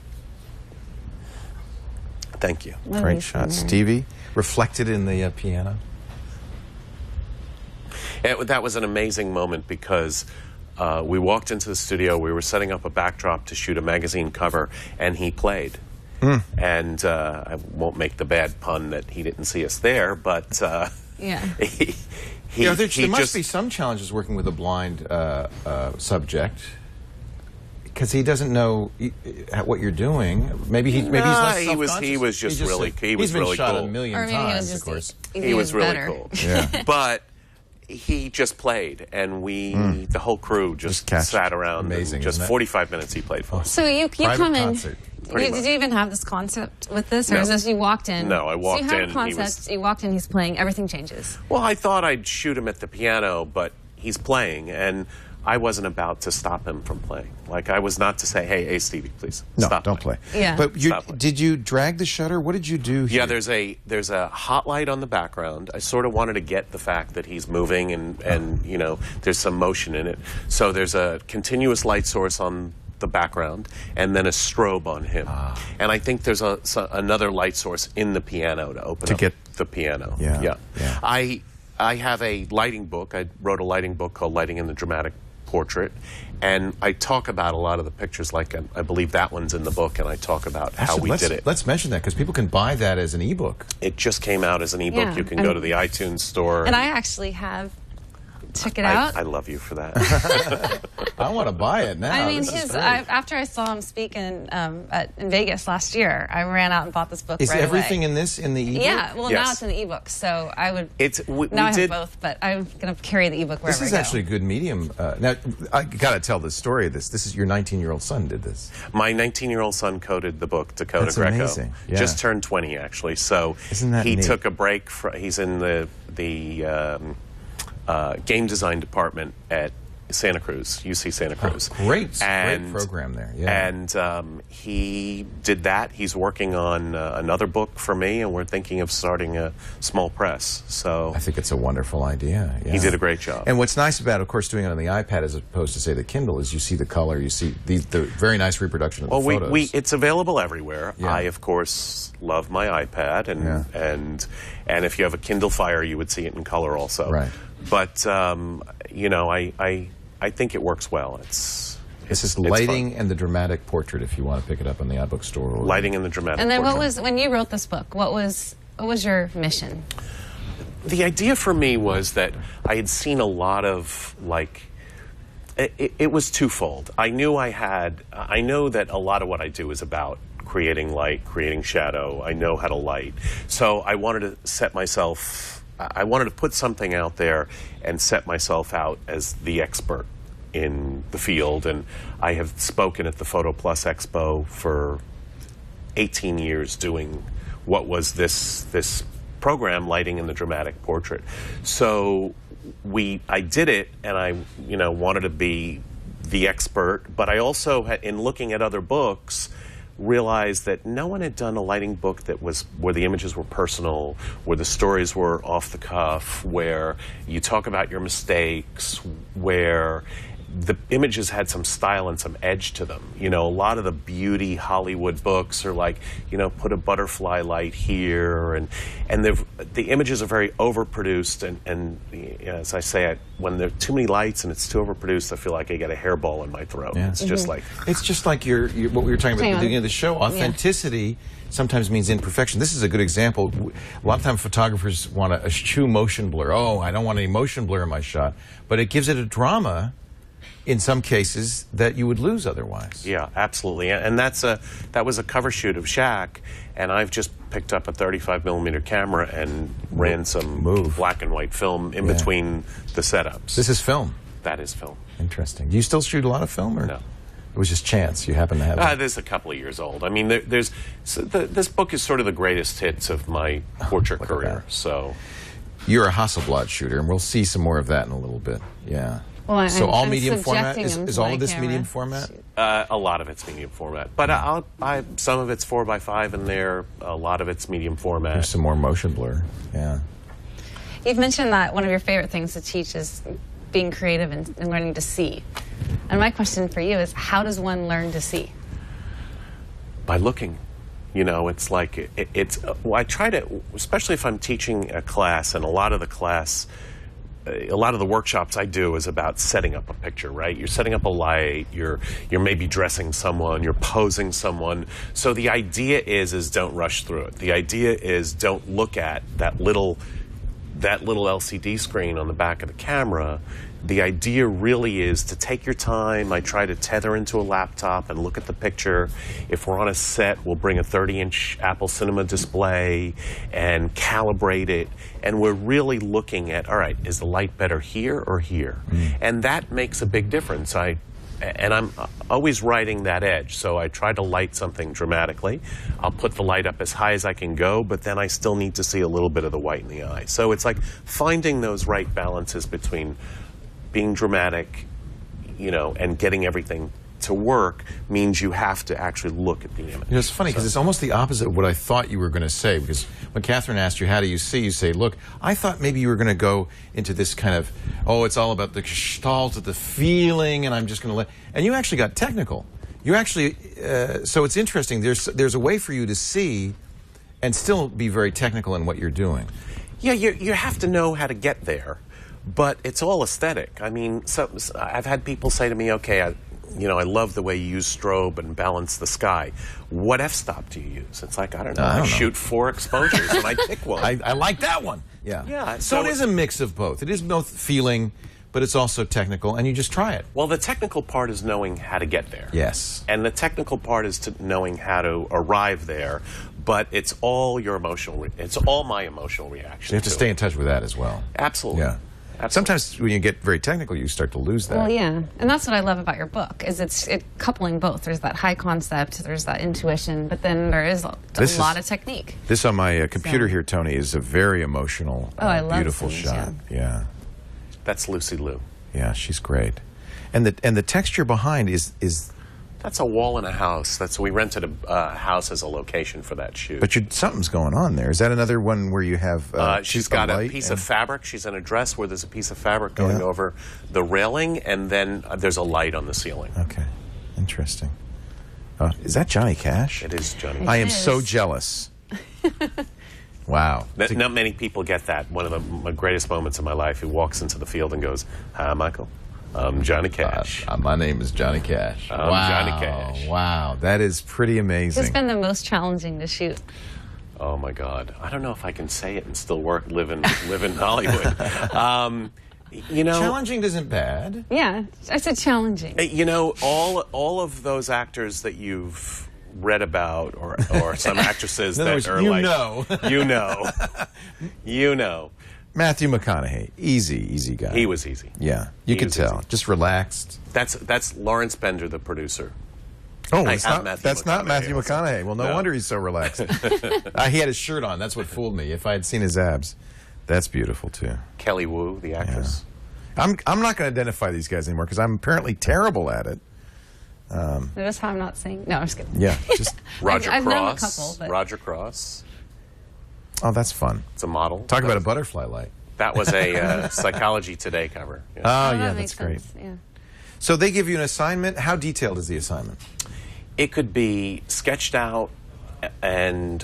thank you. Great shot. Stevie, reflected in the piano. That was an amazing moment because we walked into the studio, we were setting up a backdrop to shoot a magazine cover, and he played. And I won't make the bad pun that he didn't see us there, but Yeah. There must be some challenges working with a blind subject because he doesn't know what you're doing. Maybe he's less he was self-conscious. just He's really he's been really shot cool. a million Or maybe he was times, just of course. He was really better. cool. Yeah. But he just played, and the whole crew just catch. sat around. Amazing, and just isn't it? 45 minutes he played for us. So you Private come in. concert. Pretty Did you even have this concept with this, or No. is this you walked in? No, I walked so you in, have a he concept. was- You walked in. He's playing. Everything changes. Well, I thought I'd shoot him at the piano, but he's playing, and I wasn't about to stop him from playing. Like, I was not to say, hey, Stevie, please No, stop don't play. playing. Yeah. But Stop playing. did you drag the shutter? What did you do here? Yeah, there's a hot light on the background. I sort of wanted to get the fact that he's moving and you know, there's some motion in it. So there's a continuous light source on the background and then a strobe on him. And I think there's another light source in the piano to open To up get- the piano. Yeah. I have a lighting book. I wrote a lighting book called Lighting in the Dramatic Portrait, and I talk about a lot of the pictures, like I believe that one's in the book, and I talk about how we did it. Let's mention that because people can buy that as an ebook. It just came out as an ebook. Yeah, You can and- go to the iTunes store. And I actually have check it out. I love you for that. I want to buy it now. I mean, This is great. after I saw him speak in Vegas last year, I ran out and bought this book Is right everything away. in this in the ebook? Yeah, well, Yes. now it's in the ebook, so I would. We I did- have both, but I'm going to carry the ebook wherever This is I go. actually a good medium. Now, I got to tell the story of this. This is your 19-year-old son did this. My 19-year-old son coded the book, Dakota That's Grecco. amazing. Yeah. Just turned 20, actually. So Isn't that he neat? took a break. He's in the game design department at Santa Cruz, UC Santa Cruz. Great program there. Yeah. And he did that. He's working on another book for me, and we're thinking of starting a small press. So I think it's a wonderful idea. Yeah. he did a great job. And what's nice about, of course, doing it on the iPad as opposed to, say, the Kindle is you see the color, you see the very nice reproduction of the photos. It's available everywhere. Yeah. I, of course, love my iPad, and if you have a Kindle Fire, you would see it in color also. Right. But you know, I think it works well. This is Lighting and the Dramatic Portrait, if you want to pick it up in the iBook store. Or Lighting and the Dramatic And then, Portrait. when you wrote this book? What was your mission? The idea for me was that I had seen a lot of, it was twofold. I know that a lot of what I do is about creating light, creating shadow. I know how to light. So I wanted to I wanted to put something out there and set myself out as the expert in the field. And I have spoken at the Photo Plus Expo for 18 years doing what was this program, Lighting in the Dramatic Portrait. So I did it, and I wanted to be the expert, but I also in looking at other books realized that no one had done a lighting book that was where the images were personal, where the stories were off the cuff, where you talk about your mistakes, where the images had some style and some edge to them. You know, a lot of the beauty Hollywood books are like, put a butterfly light here, and the images are very overproduced, and as I say, when there are too many lights and it's too overproduced, I feel like I get a hairball in my throat. Yeah. It's just like... It's just like what we were talking about at the beginning of the show. Authenticity sometimes means imperfection. This is a good example. A lot of times photographers want to eschew motion blur. Oh, I don't want any motion blur in my shot. But it gives it a drama in some cases that you would lose otherwise. Yeah, absolutely. And that was a cover shoot of Shaq, and I've just picked up a 35mm camera and ran some black and white film in between the setups. This is film? That is film. Interesting. Do you still shoot a lot of film? Or? No. It was just chance. You happen to have it. This is a couple of years old. I mean, this book is sort of the greatest hits of my portrait career. So, you're a Hasselblad shooter, and we'll see some more of that in a little bit. Yeah. Well, so all I'm medium format subjecting him is to all my of this camera. medium format? a lot of it's medium format, but some of it's 4x5 in there. A lot of it's medium format. There's some more motion blur. Yeah. You've mentioned that one of your favorite things to teach is being creative and learning to see. And my question for you is, how does one learn to see? By looking. It's like, I try to, especially if I'm teaching a class, and a lot of the workshops I do is about setting up a picture, right? You're setting up a light, you're maybe dressing someone, you're posing someone. So the idea is don't rush through it. The idea is don't look at that little LCD screen on the back of the camera. The idea really is to take your time. I try to tether into a laptop and look at the picture. If we're on a set, we'll bring a 30-inch Apple Cinema display and calibrate it. And we're really looking at, all right, is the light better here or here? And that makes a big difference. And I'm always riding that edge. So I try to light something dramatically. I'll put the light up as high as I can go, but then I still need to see a little bit of the white in the eye. So it's like finding those right balances between being dramatic, and getting everything to work means you have to actually look at the image. It's funny because it's almost the opposite of what I thought you were going to say, because when Catherine asked you, how do you see, you say, look, I thought maybe you were going to go into this kind of, it's all about the gestalt of the feeling, and I'm just going to and you actually got technical. You actually, so it's interesting, there's a way for you to see and still be very technical in what you're doing. Yeah, you have to know how to get there. But it's all aesthetic. I mean, so I've had people say to me, okay, I love the way you use strobe and balance the sky. What f-stop do you use? It's like, I don't know. I shoot 4 exposures and I pick one. I like that one. Yeah. Yeah. So it is a mix of both. It is both feeling, but it's also technical, and you just try it. Well, the technical part is knowing how to get there. Yes. And the technical part is knowing how to arrive there, but it's all your emotional, it's all my emotional reaction. So you have to stay in touch with that as well. Absolutely. Yeah. Absolutely. Sometimes when you get very technical, you start to lose that. Well, yeah, and that's what I love about your book is it's coupling both. There's that high concept, there's that intuition, but then there is a lot of technique. This on my computer here, Tony, is a very emotional, I love beautiful scenes, shot. Yeah. That's Lucy Liu. Yeah, she's great. And the texture behind is That's a wall in a house. We rented a house as a location for that shoot. but something's going on there. Is that another one where you have she's got a light piece and- of fabric. She's in a dress where there's a piece of fabric going over the railing, and then there's a light on the ceiling. Okay, interesting. Is that Johnny Cash? It is Johnny. I am is. so jealous. Wow. Not many people get that. One of my greatest moments in my life. He walks into the field and goes, "Hi, Michael. I'm Johnny Cash." My name is Johnny Cash. I'm Johnny Cash. Wow, that is pretty amazing. It's been the most challenging to shoot. Oh my God! I don't know if I can say it and still live in Hollywood. Challenging isn't bad. Yeah, I said challenging. All of those actors that you've read about, or some actresses In other words, that are you know. Matthew McConaughey, easy guy. He was easy. Yeah, you could was tell. easy. Just relaxed. That's Lawrence Bender, the producer. Oh, That's not Matthew McConaughey. Well, no wonder he's so relaxed. He had his shirt on. That's what fooled me. If I had seen his abs, that's beautiful too. Kelly Wu, the actress. I'm not going to identify these guys anymore because I'm apparently terrible at it. Notice how I'm not saying. No, I'm just kidding. Yeah, just Roger I've Cross. known a couple, but- Roger Cross. oh, that's fun. It's a model. Talk about a butterfly light. That was a Psychology Today cover. Yeah. Oh, yeah, that that's makes great. sense. Yeah. So they give you an assignment. How detailed is the assignment? It could be sketched out,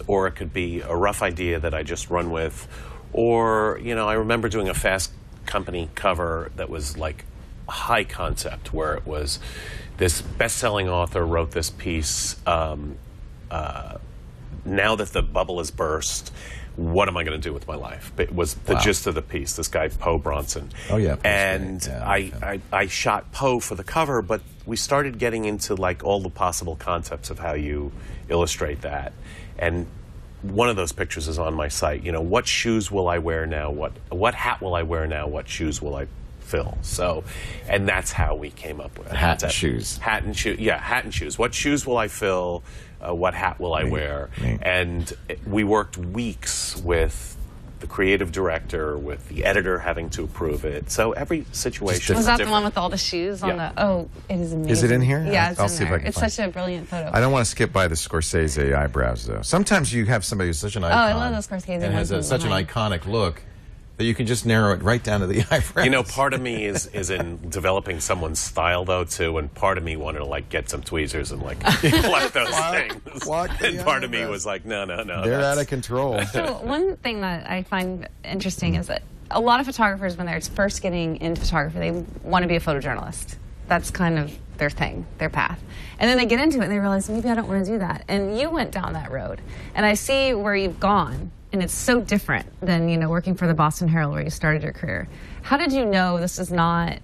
or it could be a rough idea that I just run with, or I remember doing a Fast Company cover that was like high concept, where it was this best-selling author wrote this piece. Now that the bubble has burst, what am I going to do with my life? It was the gist of the piece. This guy, Poe Bronson. Oh, yeah. Poe's And great. Yeah, I shot Poe for the cover, but we started getting into like all the possible concepts of how you illustrate that. And one of those pictures is on my site. What shoes will I wear now? What hat will I wear now? What shoes will I fill? So, and that's how we came up with it. Hat and shoes. Hat and shoes. Yeah, hat and shoes. What shoes will I fill? What hat will I wear? And we worked weeks with the creative director, with the editor having to approve it. So every situation Was is that different. the one with all the shoes on Yeah. the? Oh, it is amazing. Is it in here? Yeah, it's I'll in see if there. I can It's find such a brilliant photo. I don't want to skip by the Scorsese eyebrows, though. Sometimes you have somebody who's such an icon. I love those Scorsese and has ones such an behind. iconic look that you can just narrow it right down to the eyebrows. Part of me is in developing someone's style though too, and part of me wanted to like get some tweezers and like pluck those things. pluck the And part of me eyebrows. was like, no. They're that's- out of control. So one thing that I find interesting is that a lot of photographers, when they're first getting into photography, they want to be a photojournalist. That's kind of their thing, their path. And then they get into it and they realize, maybe I don't want to do that. And you went down that road. And I see where you've gone. And it's so different than, working for the Boston Herald where you started your career. How did you know this is not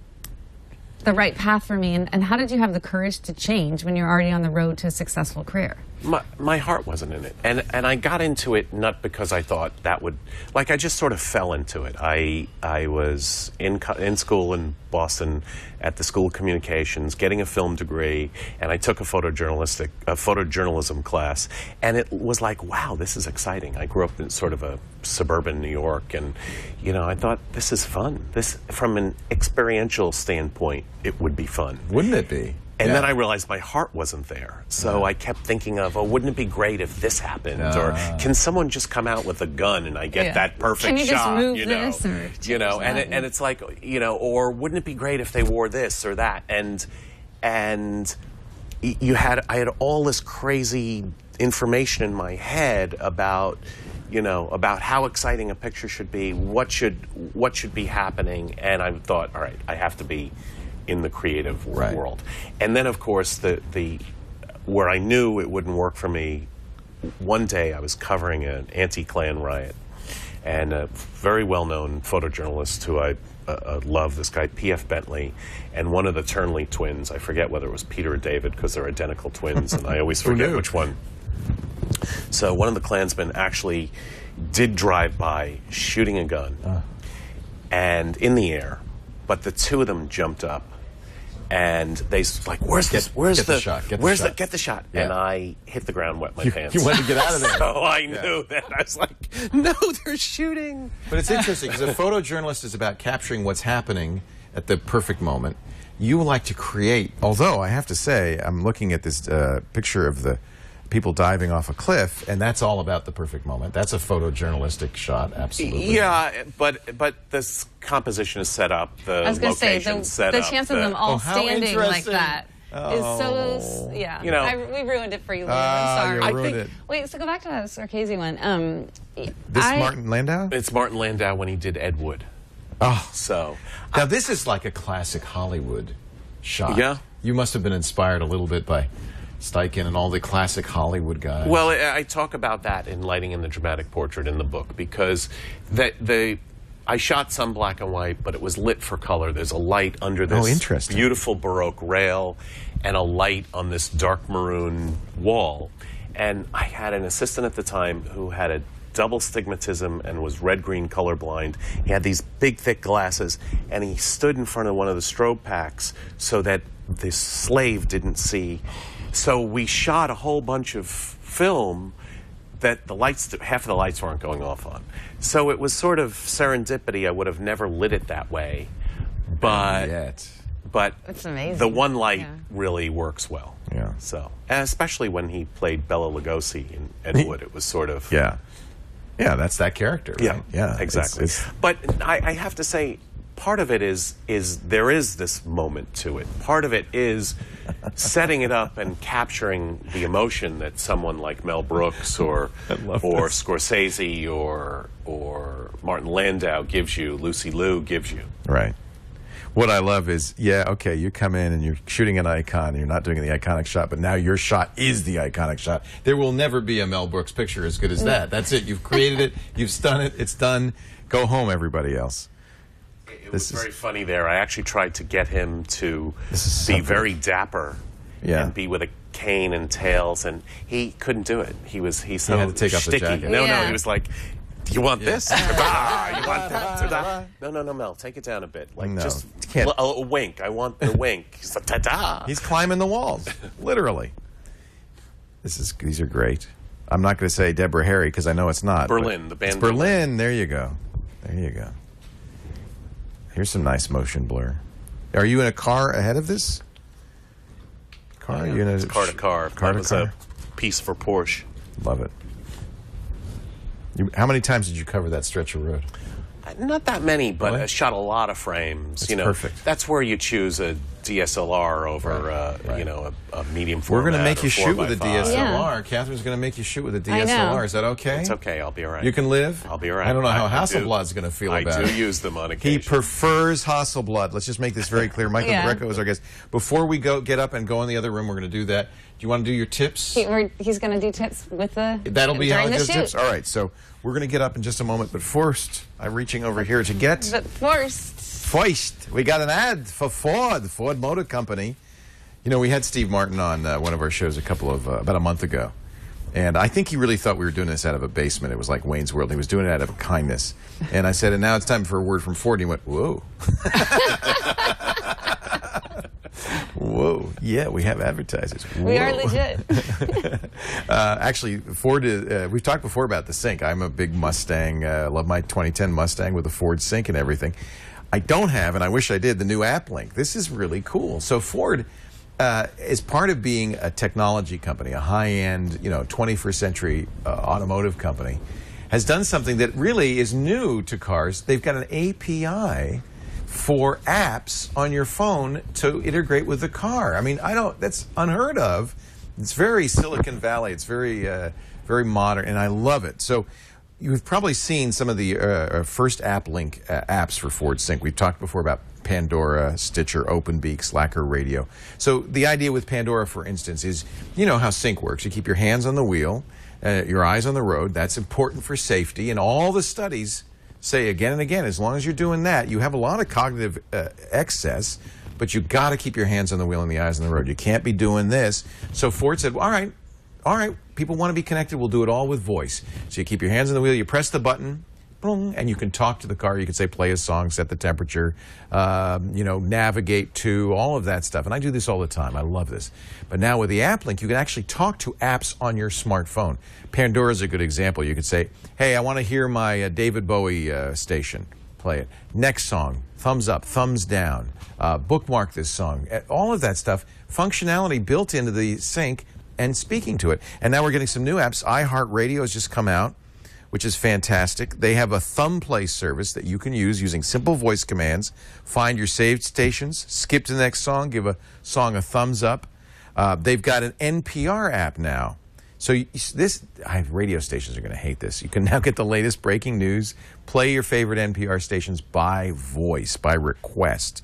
the right path for me? And how did you have the courage to change when you're already on the road to a successful career? My heart wasn't in it, and I got into it not because I thought that would, like, I just sort of fell into it. I was in school in Boston at the School of Communications, getting a film degree, and I took a photojournalism class, and it was like, wow, this is exciting. I grew up in sort of a suburban New York, and I thought this is fun. This, from an experiential standpoint, it would be fun. Wouldn't it be? And then I realized my heart wasn't there. So I kept thinking of, wouldn't it be great if this happened? Or can someone just come out with a gun and I get that perfect Can you just shot? move this or change that? And it's like, or wouldn't it be great if they wore this or that? And I had all this crazy information in my head about, about how exciting a picture should be, what should be happening, and I thought, all right, I have to be in the creative world. And then, of course, where I knew it wouldn't work for me, one day I was covering an anti-Klan riot, and a very well-known photojournalist who I love, this guy P.F. Bentley, and one of the Turnley twins. I forget whether it was Peter or David because they're identical twins, and I always forget which one. So one of the Klansmen actually did drive by shooting a gun and in the air, but the two of them jumped up and they like, where's the shot? Get the shot. Yeah. And I hit the ground, wet my pants. You wanted to get out of there. So I knew that. I was like, no, they're shooting. But it's interesting because a photojournalist is about capturing what's happening at the perfect moment. You like to create, although I have to say, I'm looking at this picture of the people diving off a cliff, and that's all about the perfect moment. That's a photojournalistic shot, absolutely. Yeah, but this composition is set up, the I was going to say, the chance of them all standing like that is so, yeah. You know, we ruined it for you, Liam. I'm sorry. You ruined it. Wait, so go back to that Scorsese one. Martin Landau? It's Martin Landau when he did Ed Wood. Oh. So. Now, this is like a classic Hollywood shot. Yeah. You must have been inspired a little bit by Steichen and all the classic Hollywood guys. Well, I talk about that in Lighting in the Dramatic Portrait in the book because I shot some black and white, but it was lit for color. There's a light under this beautiful Baroque rail and a light on this dark maroon wall. And I had an assistant at the time who had a double stigmatism and was red-green colorblind. He had these big, thick glasses, and he stood in front of one of the strobe packs so that the slave didn't see. So we shot a whole bunch of film that the lights, half of the lights weren't going off on. So it was sort of serendipity. I would have never lit it that way, but it's amazing. The one light really works well. Yeah. So, and especially when he played Bela Lugosi in Ed Wood, it was sort of yeah, that's that character. Right? Yeah, exactly. But I have to say, part of it is there is this moment to it. Part of it is setting it up and capturing the emotion that someone like Mel Brooks or Scorsese or Martin Landau gives you, Lucy Liu gives you. Right. What I love is, you come in and you're shooting an icon, you're not doing the iconic shot, but now your shot is the iconic shot. There will never be a Mel Brooks picture as good as that. That's it. You've created it. You've done it. It's done. Go home, everybody else. It was very funny there. I actually tried to get him to be very dapper and be with a cane and tails, and he couldn't do it. He's so had to take off the jacket. No, he was like, do you want this? You want that? No, Mel, take it down a bit. Like, just a wink. I want the wink. He's like, ta-da. He's climbing the walls, literally. These are great. I'm not going to say Deborah Harry because I know it's not. Berlin, the band. It's Berlin. There you go. There you go. Here's some nice motion blur. Are you in a car ahead of this? Car? Yeah, it's car to car. That was a piece for Porsche. Love it. How many times did you cover that stretch of road? Not that many, but I shot a lot of frames. That's perfect. That's where you choose a DSLR over, a medium format. We're going to make you shoot with a 4x5. DSLR. Yeah. Catherine's going to make you shoot with a DSLR. Is that okay? It's okay. I'll be all right. You can live? I'll be all right. I don't know how Hasselblad's going to feel about it. I do use them on occasion. He prefers Hasselblad. Let's just make this very clear. Michael Grecco is our guest. Before we get up and go in the other room, we're going to do that. Do you want to do your tips? He's going to do tips with the That'll be how he does tips? Shoot. All right, so we're going to get up in just a moment, but first, I'm reaching over here to get... But first, we got an ad for Ford Motor Company. You know, we had Steve Martin on one of our shows about a month ago, and I think he really thought we were doing this out of a basement. It was like Wayne's World. He was doing it out of kindness. And I said, and now it's time for a word from Ford. And he went, whoa. Whoa. Yeah, we have advertisers. Whoa. We are legit. Actually, Ford, we've talked before about the sync. I'm a big Mustang. I love my 2010 Mustang with the Ford sync and everything. I don't have, and I wish I did, the new app link. This is really cool. So Ford, as part of being a technology company, a high-end, 21st century automotive company, has done something that really is new to cars. They've got an API for apps on your phone to integrate with the car. I mean, that's unheard of. It's very Silicon Valley. It's very, very modern, and I love it. So you've probably seen some of the first app link apps for Ford Sync. We've talked before about Pandora, Stitcher, OpenBeak, Slacker Radio. So the idea with Pandora, for instance, is you know how Sync works. You keep your hands on the wheel, your eyes on the road. That's important for safety. And all the studies say again and again, as long as you're doing that, you have a lot of cognitive excess, but you got to keep your hands on the wheel and the eyes on the road. You can't be doing this. So Ford said, all right, people want to be connected. We'll do it all with voice. So you keep your hands on the wheel, you press the button, boom, and you can talk to the car. You can say, play a song, set the temperature, navigate to, all of that stuff. And I do this all the time. I love this. But now with the app link, you can actually talk to apps on your smartphone. Pandora's a good example. You could say, hey, I want to hear my David Bowie station. Play it. Next song, thumbs up, thumbs down, bookmark this song. All of that stuff, functionality built into the sync and speaking to it. And now we're getting some new apps. iHeartRadio has just come out, which is fantastic. They have a thumb play service that you can use using simple voice commands. Find your saved stations, skip to the next song, give a song a thumbs up. They've got an NPR app now. So radio stations are going to hate this. You can now get the latest breaking news, play your favorite NPR stations by voice, by request.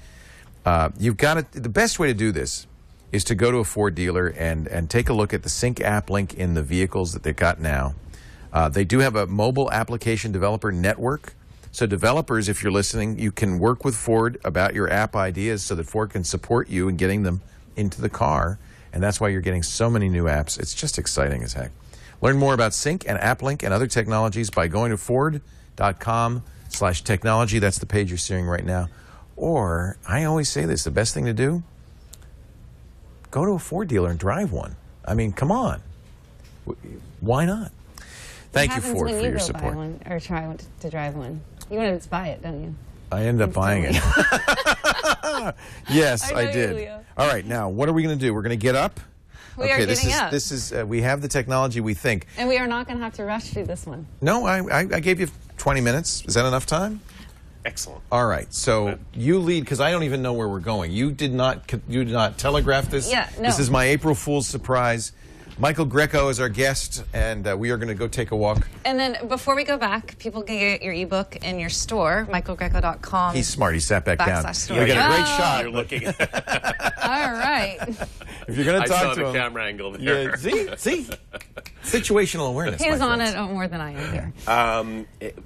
The best way to do this is to go to a Ford dealer and take a look at the Sync app link in the vehicles that they've got now. They do have a mobile application developer network. So developers, if you're listening, you can work with Ford about your app ideas so that Ford can support you in getting them into the car. And that's why you're getting so many new apps. It's just exciting as heck. Learn more about Sync and AppLink and other technologies by going to Ford.com/technology. That's the page you're seeing right now. Or, I always say this, the best thing to do, go to a Ford dealer and drive one. I mean, come on. Why not? Thank you, Ford, for your support. Buy one or try to drive one? You want to buy it, don't you? I ended up buying it. Yes, I did. Leo. All right, now, what are we going to do? We're going to get up? We are getting up. This is we have the technology we think. And we are not going to have to rush through this one. No, I gave you 20 minutes. Is that enough time? Excellent. All right, so you lead, because I don't even know where we're going. You did not telegraph this? Yeah, no. This is my April Fool's surprise. Michael Grecco is our guest, and we are going to go take a walk. And then before we go back, people can get your ebook in your store, michaelgrecco.com. He's smart. He sat back down. Store. We got a great shot. You're looking. All right. If you're going to talk to him. I saw the camera angle there. Yeah, see? Situational awareness. He's on it more than I am here.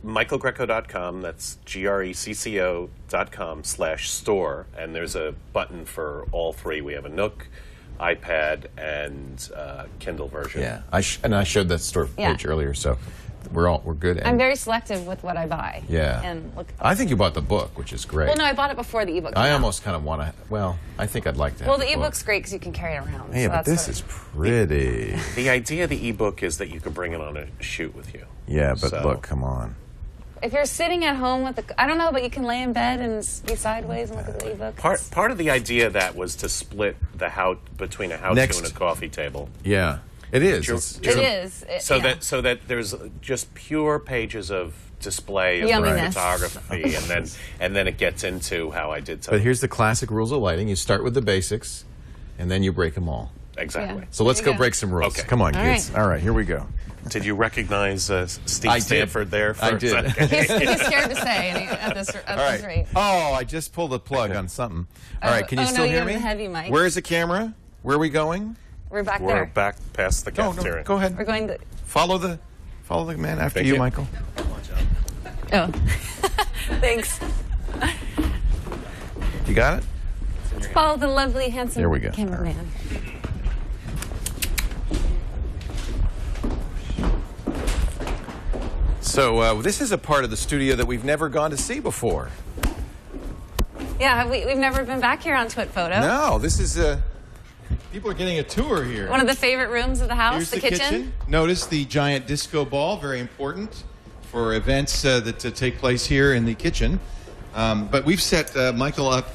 michaelgrecco.com. That's GRECCO.com/store. And there's a button for all three. We have a Nook, iPad, and Kindle version. Yeah, I showed that store page earlier, so we're good. And I'm very selective with what I buy. Yeah. And look. I think you bought the book, which is great. Well, no, I bought it before the ebook. I almost kind of want to. Well, I think I'd like to. Well, the ebook's great because you can carry it around. Yeah, so but this is pretty. The idea of the ebook is that you could bring it on a shoot with you. Yeah, but look, come on. If you're sitting at home with I don't know, but you can lay in bed and be sideways and look at the ebook. Part of the idea of that was to split between a how-to and a coffee table. Yeah, it is. It is. So that there's just pure pages of display of photography, and then it gets into how I did something. But here's the classic rules of lighting: you start with the basics, and then you break them all. Exactly. Yeah. So let's go break some rules. Okay. Come on, kids. Right. All right, here we go. Did you recognize Steve Stanford there? I did. He's scared to say at this rate. Oh, I just pulled a plug on something. All right, can you still hear me? The heavy mic. Where's the camera? Where are we going? We're back We're there. back past the cafeteria. Go ahead. We're going to. Follow the man after Thank you, you. Michael. Oh, thanks. You got it? Follow the lovely, handsome Here we go. cameraman. So this is a part of the studio that we've never gone to see before. Yeah, we've never been back here on TWiT Photo. No, this is people are getting a tour here. One of the favorite rooms of the house, Here's the kitchen. Notice the giant disco ball, very important for events that take place here in the kitchen. But we've set Michael up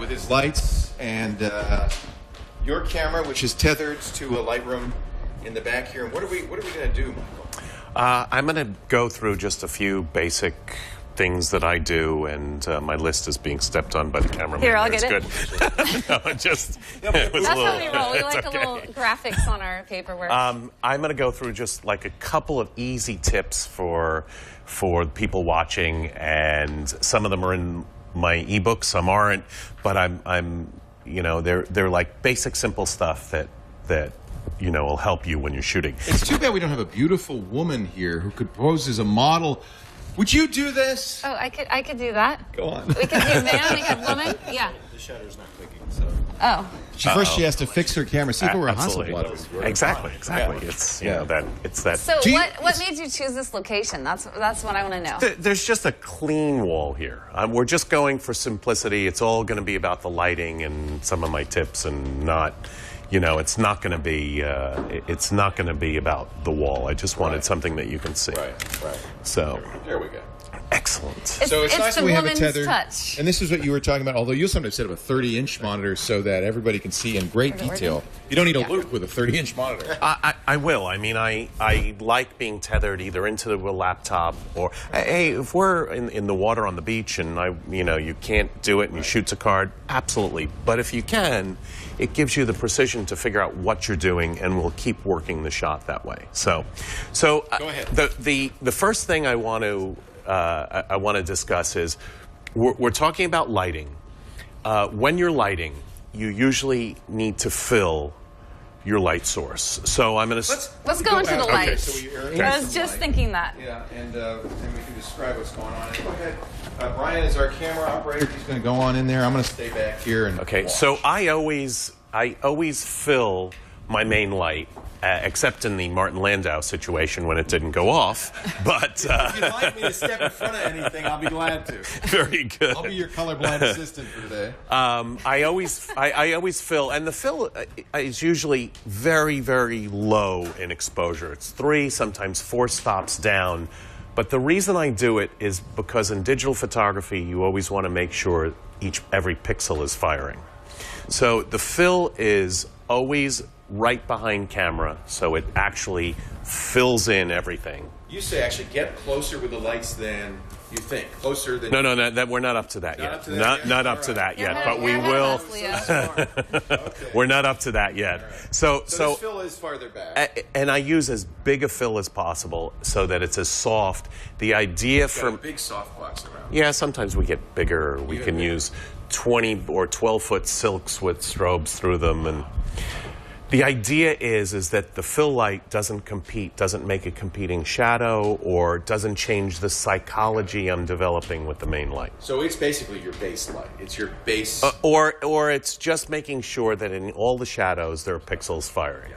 with his lights and your camera, which is tethered to a light room in the back here. And what are we going to do, Michael? I'm going to go through just a few basic things that I do, and my list is being stepped on by the cameraman. Here, I'll it's get it. Good. No, it just it was That's a little, how we roll. We like it's a little graphics on our paperwork. I'm going to go through just like a couple of easy tips for people watching, and some of them are in my ebook, some aren't. But I'm they're like basic, simple stuff that will help you when you're shooting. It's too bad we don't have a beautiful woman here who could pose as a model. Would you do this? Oh, I could do that. Go on. We could do man, we could woman. Yeah. The shutter's not clicking, so. Oh. First, she has to fix her camera. See if it were a Hasselblad. Exactly. Yeah. It's it's that. So what made you choose this location? That's what I want to know. There's just a clean wall here. We're just going for simplicity. It's all going to be about the lighting and some of my tips, and not, it's not going to be. It's not going to be about the wall. I just wanted something that you can see. Right. So there we go. Excellent. So it's nice that we have a tether. Touch. And this is what you were talking about, although you sometimes set up a 30-inch monitor so that everybody can see in great detail. You don't need a loop with a 30-inch monitor. I will. I mean, I like being tethered either into the laptop or, hey, if we're in the water on the beach and you can't do it and you shoot a card, absolutely. But if you can, it gives you the precision to figure out what you're doing, and we'll keep working the shot that way. So go ahead. The first thing I want to discuss is we're talking about lighting. When you're lighting, you usually need to fill your light source. So I'm going to... Let's go into the light. Okay, so I was just thinking that. Yeah, and we can describe what's going on. Go ahead. Brian is our camera operator. He's going to go on in there. I'm going to stay back here and watch. So I always fill my main light, except in the Martin Landau situation when it didn't go off. But if you'd like me to step in front of anything, I'll be glad to. Very good. I'll be your colorblind assistant for today. I always fill, and the fill is usually very, very low in exposure. It's 3, sometimes 4 stops down. But the reason I do it is because in digital photography, you always want to make sure every pixel is firing. So the fill is always right behind camera, so it actually fills in everything. You say actually get closer with the lights than you think. Closer than... No, that we're not up to that yet. Not up to that yet, but we will. We're not up to that yet. Right. So this fill is farther back. And I use as big a fill as possible so that it's as soft. The idea from... a big soft box around. Yeah, sometimes we get bigger. We can use 20 or 12-foot silks with strobes through them, and the idea is that the fill light doesn't make a competing shadow, or doesn't change the psychology I'm developing with the main light. So it's basically your base light. It's your base... or it's just making sure that in all the shadows there are pixels firing.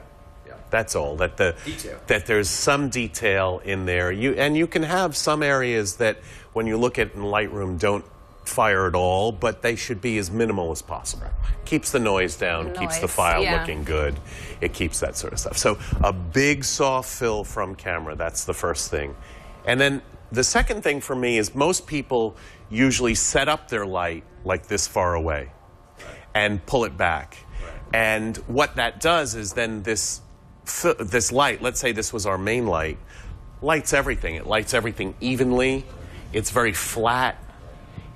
Yeah. That's all. That detail. That there's some detail in there. You can have some areas that when you look at in Lightroom don't fire at all, but they should be as minimal as possible. Keeps the noise down, keeps the file looking good. It keeps that sort of stuff. So a big soft fill from camera, that's the first thing. And then the second thing for me is most people usually set up their light like this far away and pull it back. And what that does is then this light, let's say this was our main light, lights everything. It lights everything evenly. It's very flat.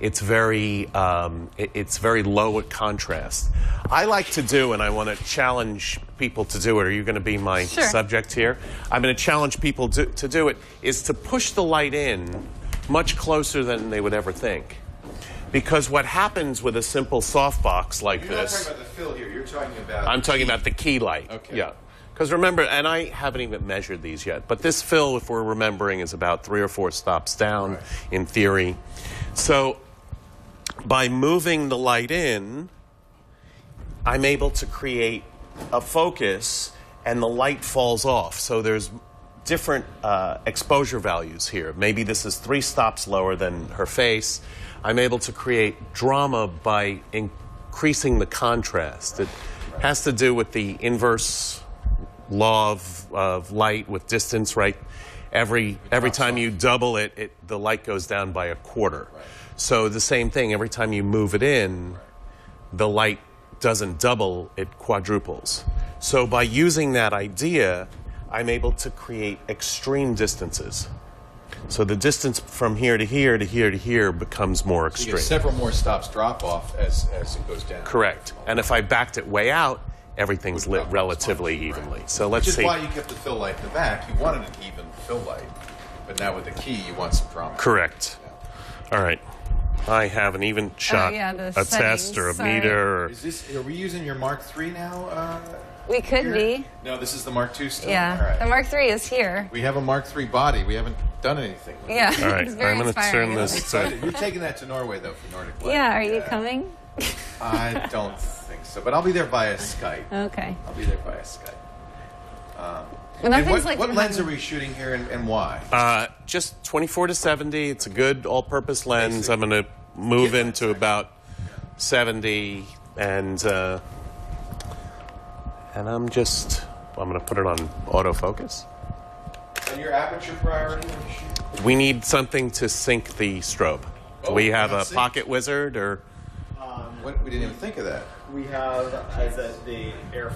It's very low at contrast. I like to do, and I want to challenge people to do it. Are you going to be my subject here? I'm going to challenge people to do it, is to push the light in much closer than they would ever think. Because what happens with a simple softbox like You're this... You're not talking about the fill here. You're talking about... I'm talking about the key light. Okay. Yeah. Because remember, and I haven't even measured these yet, but this fill, if we're remembering, is about 3 or 4 stops down in theory. So by moving the light in, I'm able to create a focus and the light falls off. So there's different exposure values here. Maybe this is 3 stops lower than her face. I'm able to create drama by increasing the contrast. It has to do with the inverse law of light with distance, right? Every time you double it, the light goes down by 1/4. So the same thing, every time you move it in, the light doesn't double, it quadruples. So by using that idea, I'm able to create extreme distances. So the distance from here to here to here to here becomes more extreme. So you get several more stops drop off as it goes down. Correct. And if I backed it way out, everything's lit relatively evenly. So let's see. Which is why you kept the fill light in the back. You wanted an even fill light. But now with the key, you want some drama. Correct. Yeah. All right. I haven't even shot yeah, the a test or a settings, meter. Or, Are we using your Mark III now? We could here? be. No, this is the Mark II still. Yeah. All right. The Mark III is here. We have a Mark III body. We haven't done anything with Yeah. all right, It's very I'm going to inspiring. turn this to. You're taking that to Norway, though, for Nordic Light. Yeah, are you coming? I don't think so, but I'll be there via Skype. Okay. I'll be there via Skype. And that And thing's what like lens are we shooting here, and why? Just 24 to 70. It's a good all-purpose lens. Basic. I'm going to move into about 70, and I'm going to put it on autofocus. And your aperture priority when you shoot? We need something to sync the strobe. Do we have a sync. pocket wizard or? We didn't even think of that. We have the air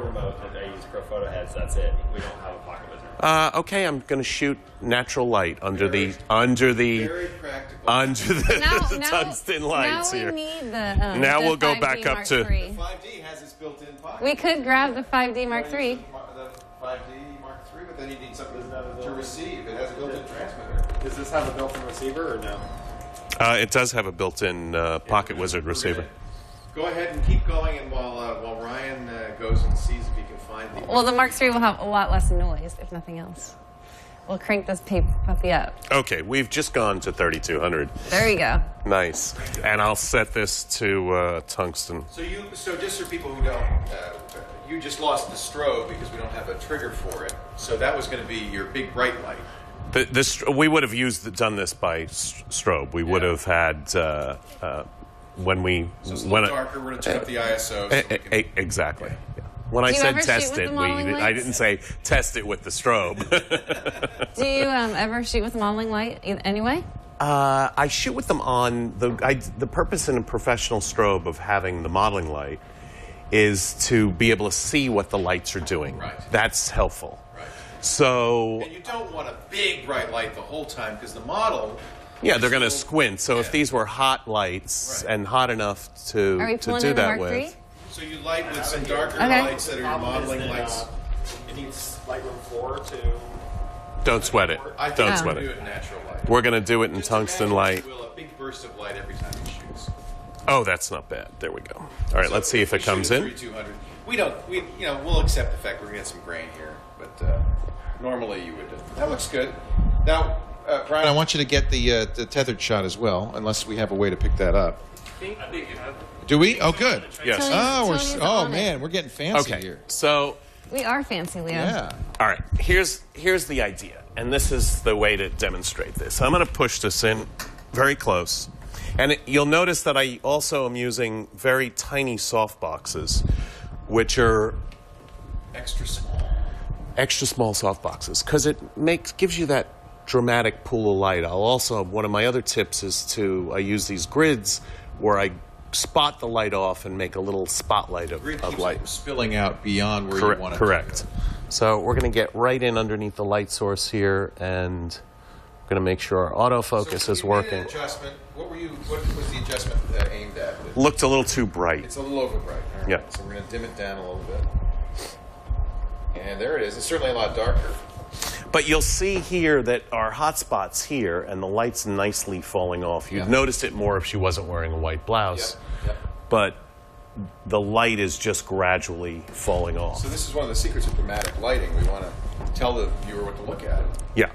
remote that I use for photo heads. That's it. We don't have a pocket wizard. Okay, I'm going to shoot natural light under Very the tungsten lights now here. we need the. Now the we'll go 5D back up Mark to- III. 5D has its built-in pocket. We could grab the 5D Mark III. The 5D Mark III, but then you need something to receive. It has a built-in transmitter. Does this have a built-in receiver or no? It does have a built-in pocket wizard receiver. Go ahead and keep going, and while Ryan goes and sees if he can find the. Well, the Mark III will have a lot less noise, if nothing else. We'll crank this puppy up. Okay, we've just gone to 3200. There you go. Nice. And I'll set this to tungsten. So just for people who don't, you just lost the strobe because we don't have a trigger for it. So that was going to be your big bright light. We would have done this by strobe. We would have had when we So it's a little darker. We're going to turn up the ISO. So we can, exactly. Yeah. When I Do you said ever shoot test with it, the modeling I lights? didn't say test it with the strobe. Do you ever shoot with modeling light anyway? I shoot with them on the purpose in a professional strobe of having the modeling light is to be able to see what the lights are doing. Right. That's helpful. right. So And you don't want a big bright light the whole time because the model. yeah, they're going to squint. So if these were hot lights Right. and hot enough Are we to pulling do in the that Mark III? with. So you light with some darker Okay. lights that are your modeling lights. It needs Lightroom 4 to. Don't sweat it. I think Don't we're sweat gonna do it. it in natural light. We're going to do it in Just tungsten imagine, light. if you will, a big burst of light every time it shoots. Oh, that's not bad. There we go. All right, let's see if it comes in. 3200. We'll accept the fact we're gonna get some grain here, but normally you would. That looks good. Now, Brian, I want you to get the tethered shot as well, unless we have a way to pick that up. Do we? Oh, good. Yes. Tony's on it. we're getting fancy Okay. here. So, We are fancy, Leo. Yeah. all right. Here's the idea, and this is the way to demonstrate this. I'm going to push this in very close, and you'll notice that I also am using very tiny soft boxes, which are Extra small. extra small soft boxes because it gives you that dramatic pool of light. One of my other tips is I use these grids where I spot the light off and make a little spotlight of light. Spilling out beyond where you want it Correct. to go. So we're going to get right in underneath the light source here, and we're going to make sure our autofocus is working. Adjustment. What was the adjustment aimed at? Looked a little too bright. It's a little overbright. All right. Yeah. So we're going to dim it down a little bit. And there it is. It's certainly a lot darker. But you'll see here that our hot spot's here, and the light's nicely falling off. You'd Yeah. noticed it more if she wasn't wearing a white blouse. Yep. But the light is just gradually falling off. So this is one of the secrets of dramatic lighting. We want to tell the viewer what to look at. Yeah,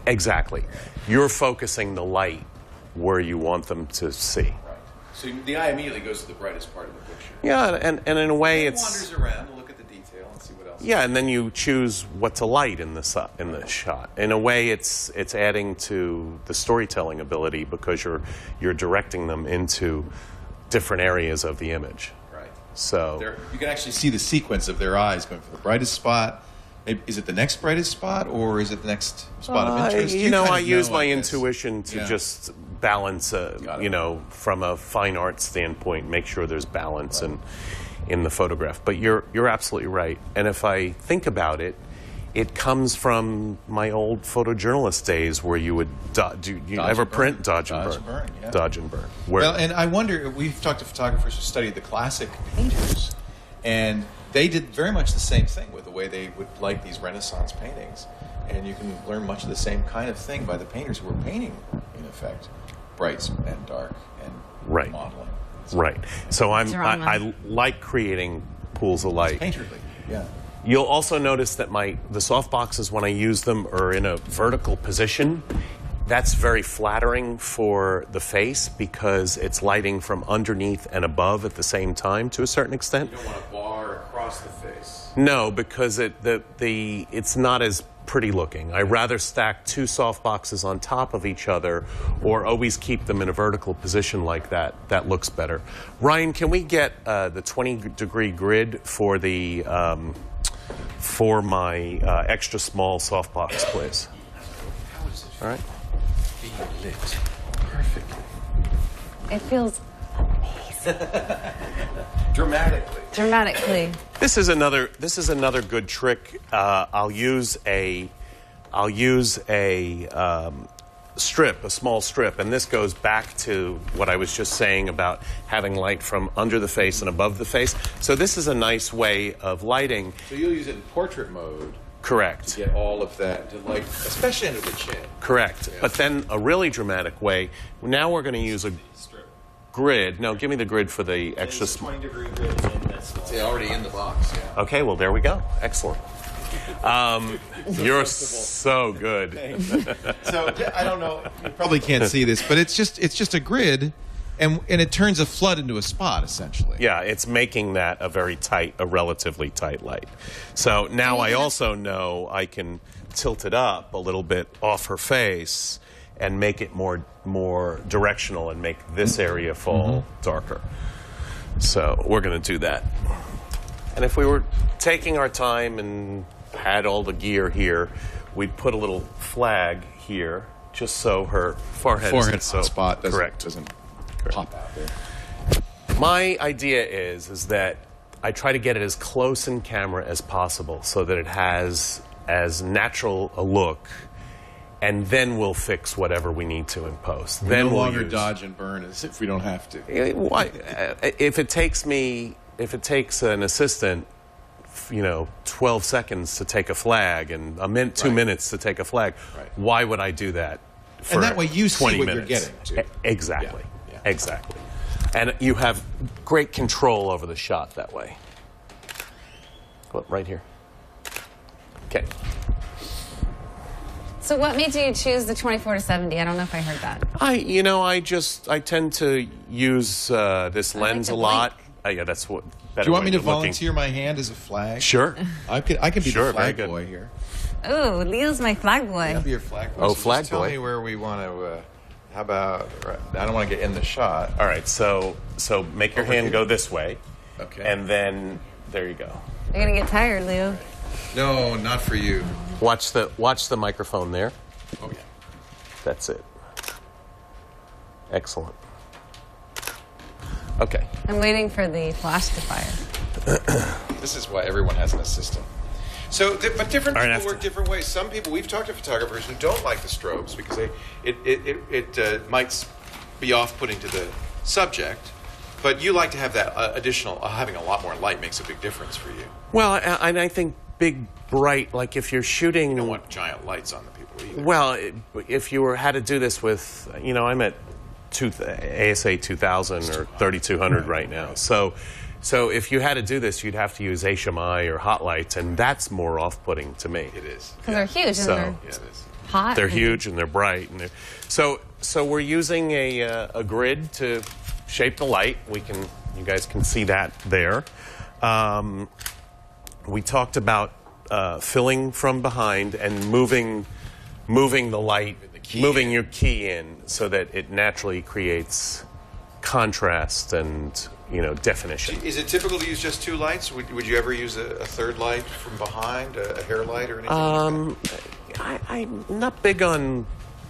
exactly. You're focusing the light where you want them to see. Right. So the eye immediately goes to the brightest part of the picture. Yeah, and in a way It it's... wanders around to look at the detail and see what else. Yeah, and then you choose what to light in the shot. In a way, it's adding to the storytelling ability because you're directing them into different areas of the image. Right. So You can actually see the sequence of their eyes going from the brightest spot. Maybe, is it the next brightest spot, or is it the next spot of interest? I use my intuition to just balance, Got it. from a fine art standpoint, make sure there's balance in the photograph. But you're absolutely right. And if I think about it, it comes from my old photojournalist days where you would dodge and burn? Dodge and burn, yeah. Dodge and burn. Well, and I wonder, we've talked to photographers who studied the classic painters, and they did very much the same thing with the way they would light these Renaissance paintings. And you can learn much of the same kind of thing by the painters who were painting, in effect. bright and dark and Right. modeling. Right. So Drama. I like creating pools of light. Painterly, yeah. You'll also notice that the softboxes, when I use them, are in a vertical position. That's very flattering for the face because it's lighting from underneath and above at the same time to a certain extent. You don't want a bar across the face. No, because it's not as pretty looking. I rather stack two softboxes on top of each other or always keep them in a vertical position like that. That looks better. Ryan, can we get the 20-degree grid for the for my extra small softbox, please? How is it All right. being lit perfectly? It feels Dramatically. This is another good trick. I'll use a strip, a small strip, and this goes back to what I was just saying about having light from under the face and above the face. So this is a nice way of lighting. So you'll use it in portrait mode. Correct. To get all of that, to light, especially under the chin. Correct. Yeah. But then a really dramatic way. Now we're going to use a grid. No, give me the grid for the extra small. 20-degree grid is in that small. It's already in the box, yeah. Okay, well, there we go. Excellent. You're so good. So I don't know. You probably can't see this, but it's just a grid, and it turns a flood into a spot essentially. Yeah, it's making that a relatively tight light. So now I also know I can tilt it up a little bit off her face and make it more directional and make this area fall darker. So we're going to do that. And if we were taking our time and had all the gear here, we'd put a little flag here just so her forehead isn't so spot doesn't pop out there. My idea is that I try to get it as close in camera as possible so that it has as natural a look, and then we'll fix whatever we need to in post. We then no we'll longer use, dodge and burn as if we don't have to. If it takes an assistant 12 seconds to take a flag and a minute, 2 minutes to take a flag, why would I do that for And that way you 20 see what minutes? you're getting to. Exactly. Yeah. Exactly. And you have great control over the shot that way. Go up right here. Okay. So what made you choose the 24 to 70? I don't know if I heard that. I tend to use this lens the a lot. Yeah, that's what. Do you want me to volunteer my hand as a flag? Sure. I can be Sure, the flag very good. boy here. Oh, Leo's my flag boy. I'll be your flag boy. Oh, So flag just tell boy. me where we want to. How about? I don't want to get in the shot. All right. So make your Over hand here. go this way. Okay. And then there you go. You're gonna get tired, Leo. No, not for you. Watch the microphone there. Oh yeah. That's it. Excellent. Okay. I'm waiting for the flash to fire. This is why everyone has an assistant. So, but different All right, people work different ways. Some people, we've talked to photographers who don't like the strobes because it might be off-putting to the subject. But you like to have that additional, having a lot more light makes a big difference for you. Well, and I think big, bright, like if you're shooting. You don't want giant lights on the people either. Well, if you had to do this with, I'm at ASA 2000 or 3200 right now. So if you had to do this, you'd have to use HMI or hot lights, and that's more off-putting to me. It is. Because they're huge and So- they're Yeah, it is. hot. They're huge and they're bright, and so we're using a grid to shape the light. You guys can see that there. We talked about filling from behind and moving the light, moving your key in so that it naturally creates contrast and definition. Is it typical to use just two lights? Would you ever use a third light from behind, a hair light or anything? I'm not big on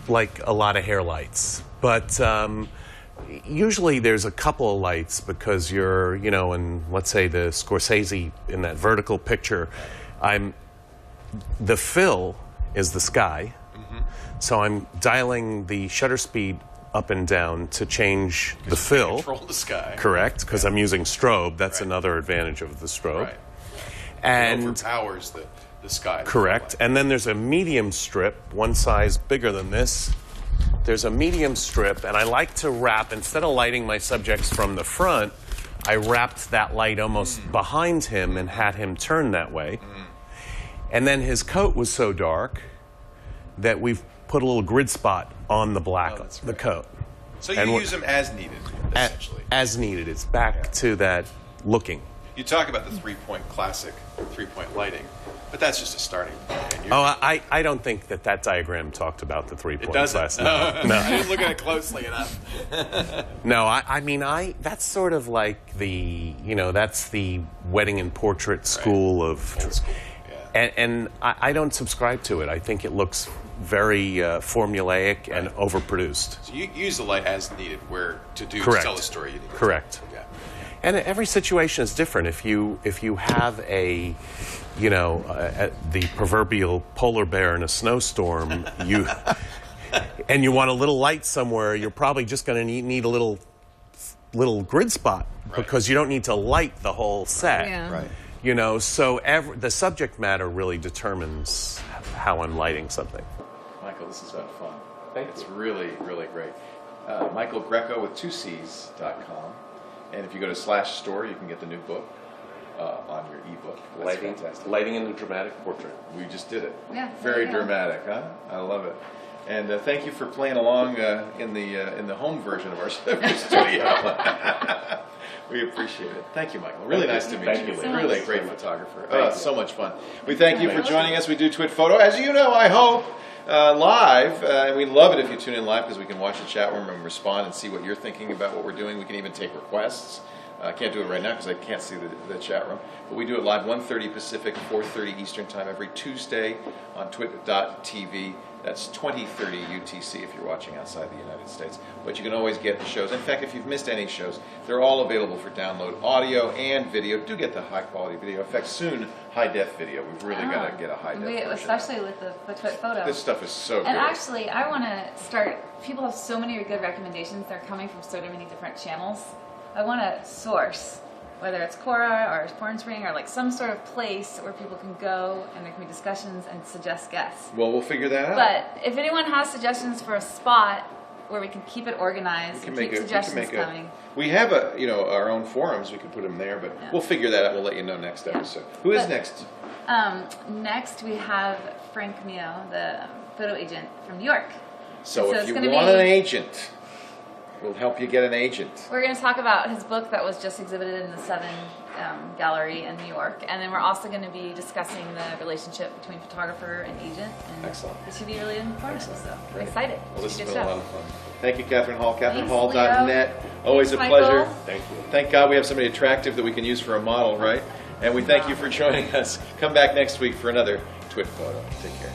like a lot of hair lights, but usually there's a couple of lights because you're, in let's say the Scorsese in that vertical picture, the fill is the sky, so I'm dialing the shutter speed up and down to change the fill. Control the sky. Correct, because I'm using strobe. That's another advantage of the strobe. Right. And It overpowers the sky. correct. And then there's a medium strip, one size bigger than this, there's a medium strip, and I like to wrap, instead of lighting my subjects from the front, I wrapped that light almost behind him and had him turn that way. And then his coat was so dark that we've put a little grid spot on the black, the coat. So you use them as needed, essentially. As needed. It's back to that looking. You talk about the classic three-point lighting, but that's just a starting point. I don't think that diagram talked about the 3 points. It doesn't? Last night. No. I didn't look at it closely enough. No, I mean, that's sort of like that's the wedding and portrait school of... Old school, yeah. And I don't subscribe to it. I think it looks very formulaic and overproduced. So you use the light as needed, where to tell a story you need. Correct. Yeah. And every situation is different. If you have the proverbial polar bear in a snowstorm, and you want a little light somewhere, you're probably just going to need a little grid spot because you don't need to light the whole set. Yeah. Right. So the subject matter really determines how I'm lighting something. Michael, this has been fun. It's really, really great. Michael Grecco with 2Cs.com. And if you go to /store, you can get the new book on your ebook. That's fantastic. Lighting in a dramatic portrait. We just did it. Yeah. Very dramatic, huh? I love it. And thank you for playing along in the home version of our studio. We appreciate it. Thank you, Michael. Really nice to meet you. Really great photographer. So much fun. We thank you for joining us. We do TWiT Photo, as you know, I hope, live. We love it if you tune in live because we can watch the chat room and respond and see what you're thinking about what we're doing. We can even take requests. I can't do it right now because I can't see the chat room. But we do it live 1:30 Pacific, 4:30 Eastern Time every Tuesday on twit.tv. That's 2030 UTC if you're watching outside the United States. But you can always get the shows. In fact, if you've missed any shows, they're all available for download, audio and video. Do get the high-quality video. In fact, soon, high-def video. We've really got to get a high-def version. Especially with the TWiT Photo. This stuff is so good. And actually, I want to start... People have so many good recommendations. They're coming from so many different channels. I want to source, whether it's Quora or Porn Spring or like some sort of place where people can go and there can be discussions and suggest guests. Well, we'll figure that out. But if anyone has suggestions for a spot where we can keep it organized and keep suggestions coming. We have our own forums. We can put them there, but we'll figure that out. We'll let you know next episode. Who is next? Next we have Frank Mio, the photo agent from New York. So if you want an agent, we'll help you get an agent. We're going to talk about his book that was just exhibited in the 7 Gallery in New York. And then we're also going to be discussing the relationship between photographer and agent. And excellent. It should be really informative. So I'm excited. Well, this has been a lot of fun. Thank you, Catherine Hall. Thanks, CatherineHall.net. Always a pleasure. Thank you. Thank God we have somebody attractive that we can use for a model, right? And we thank you for joining us. Come back next week for another TWiT Photo. Take care.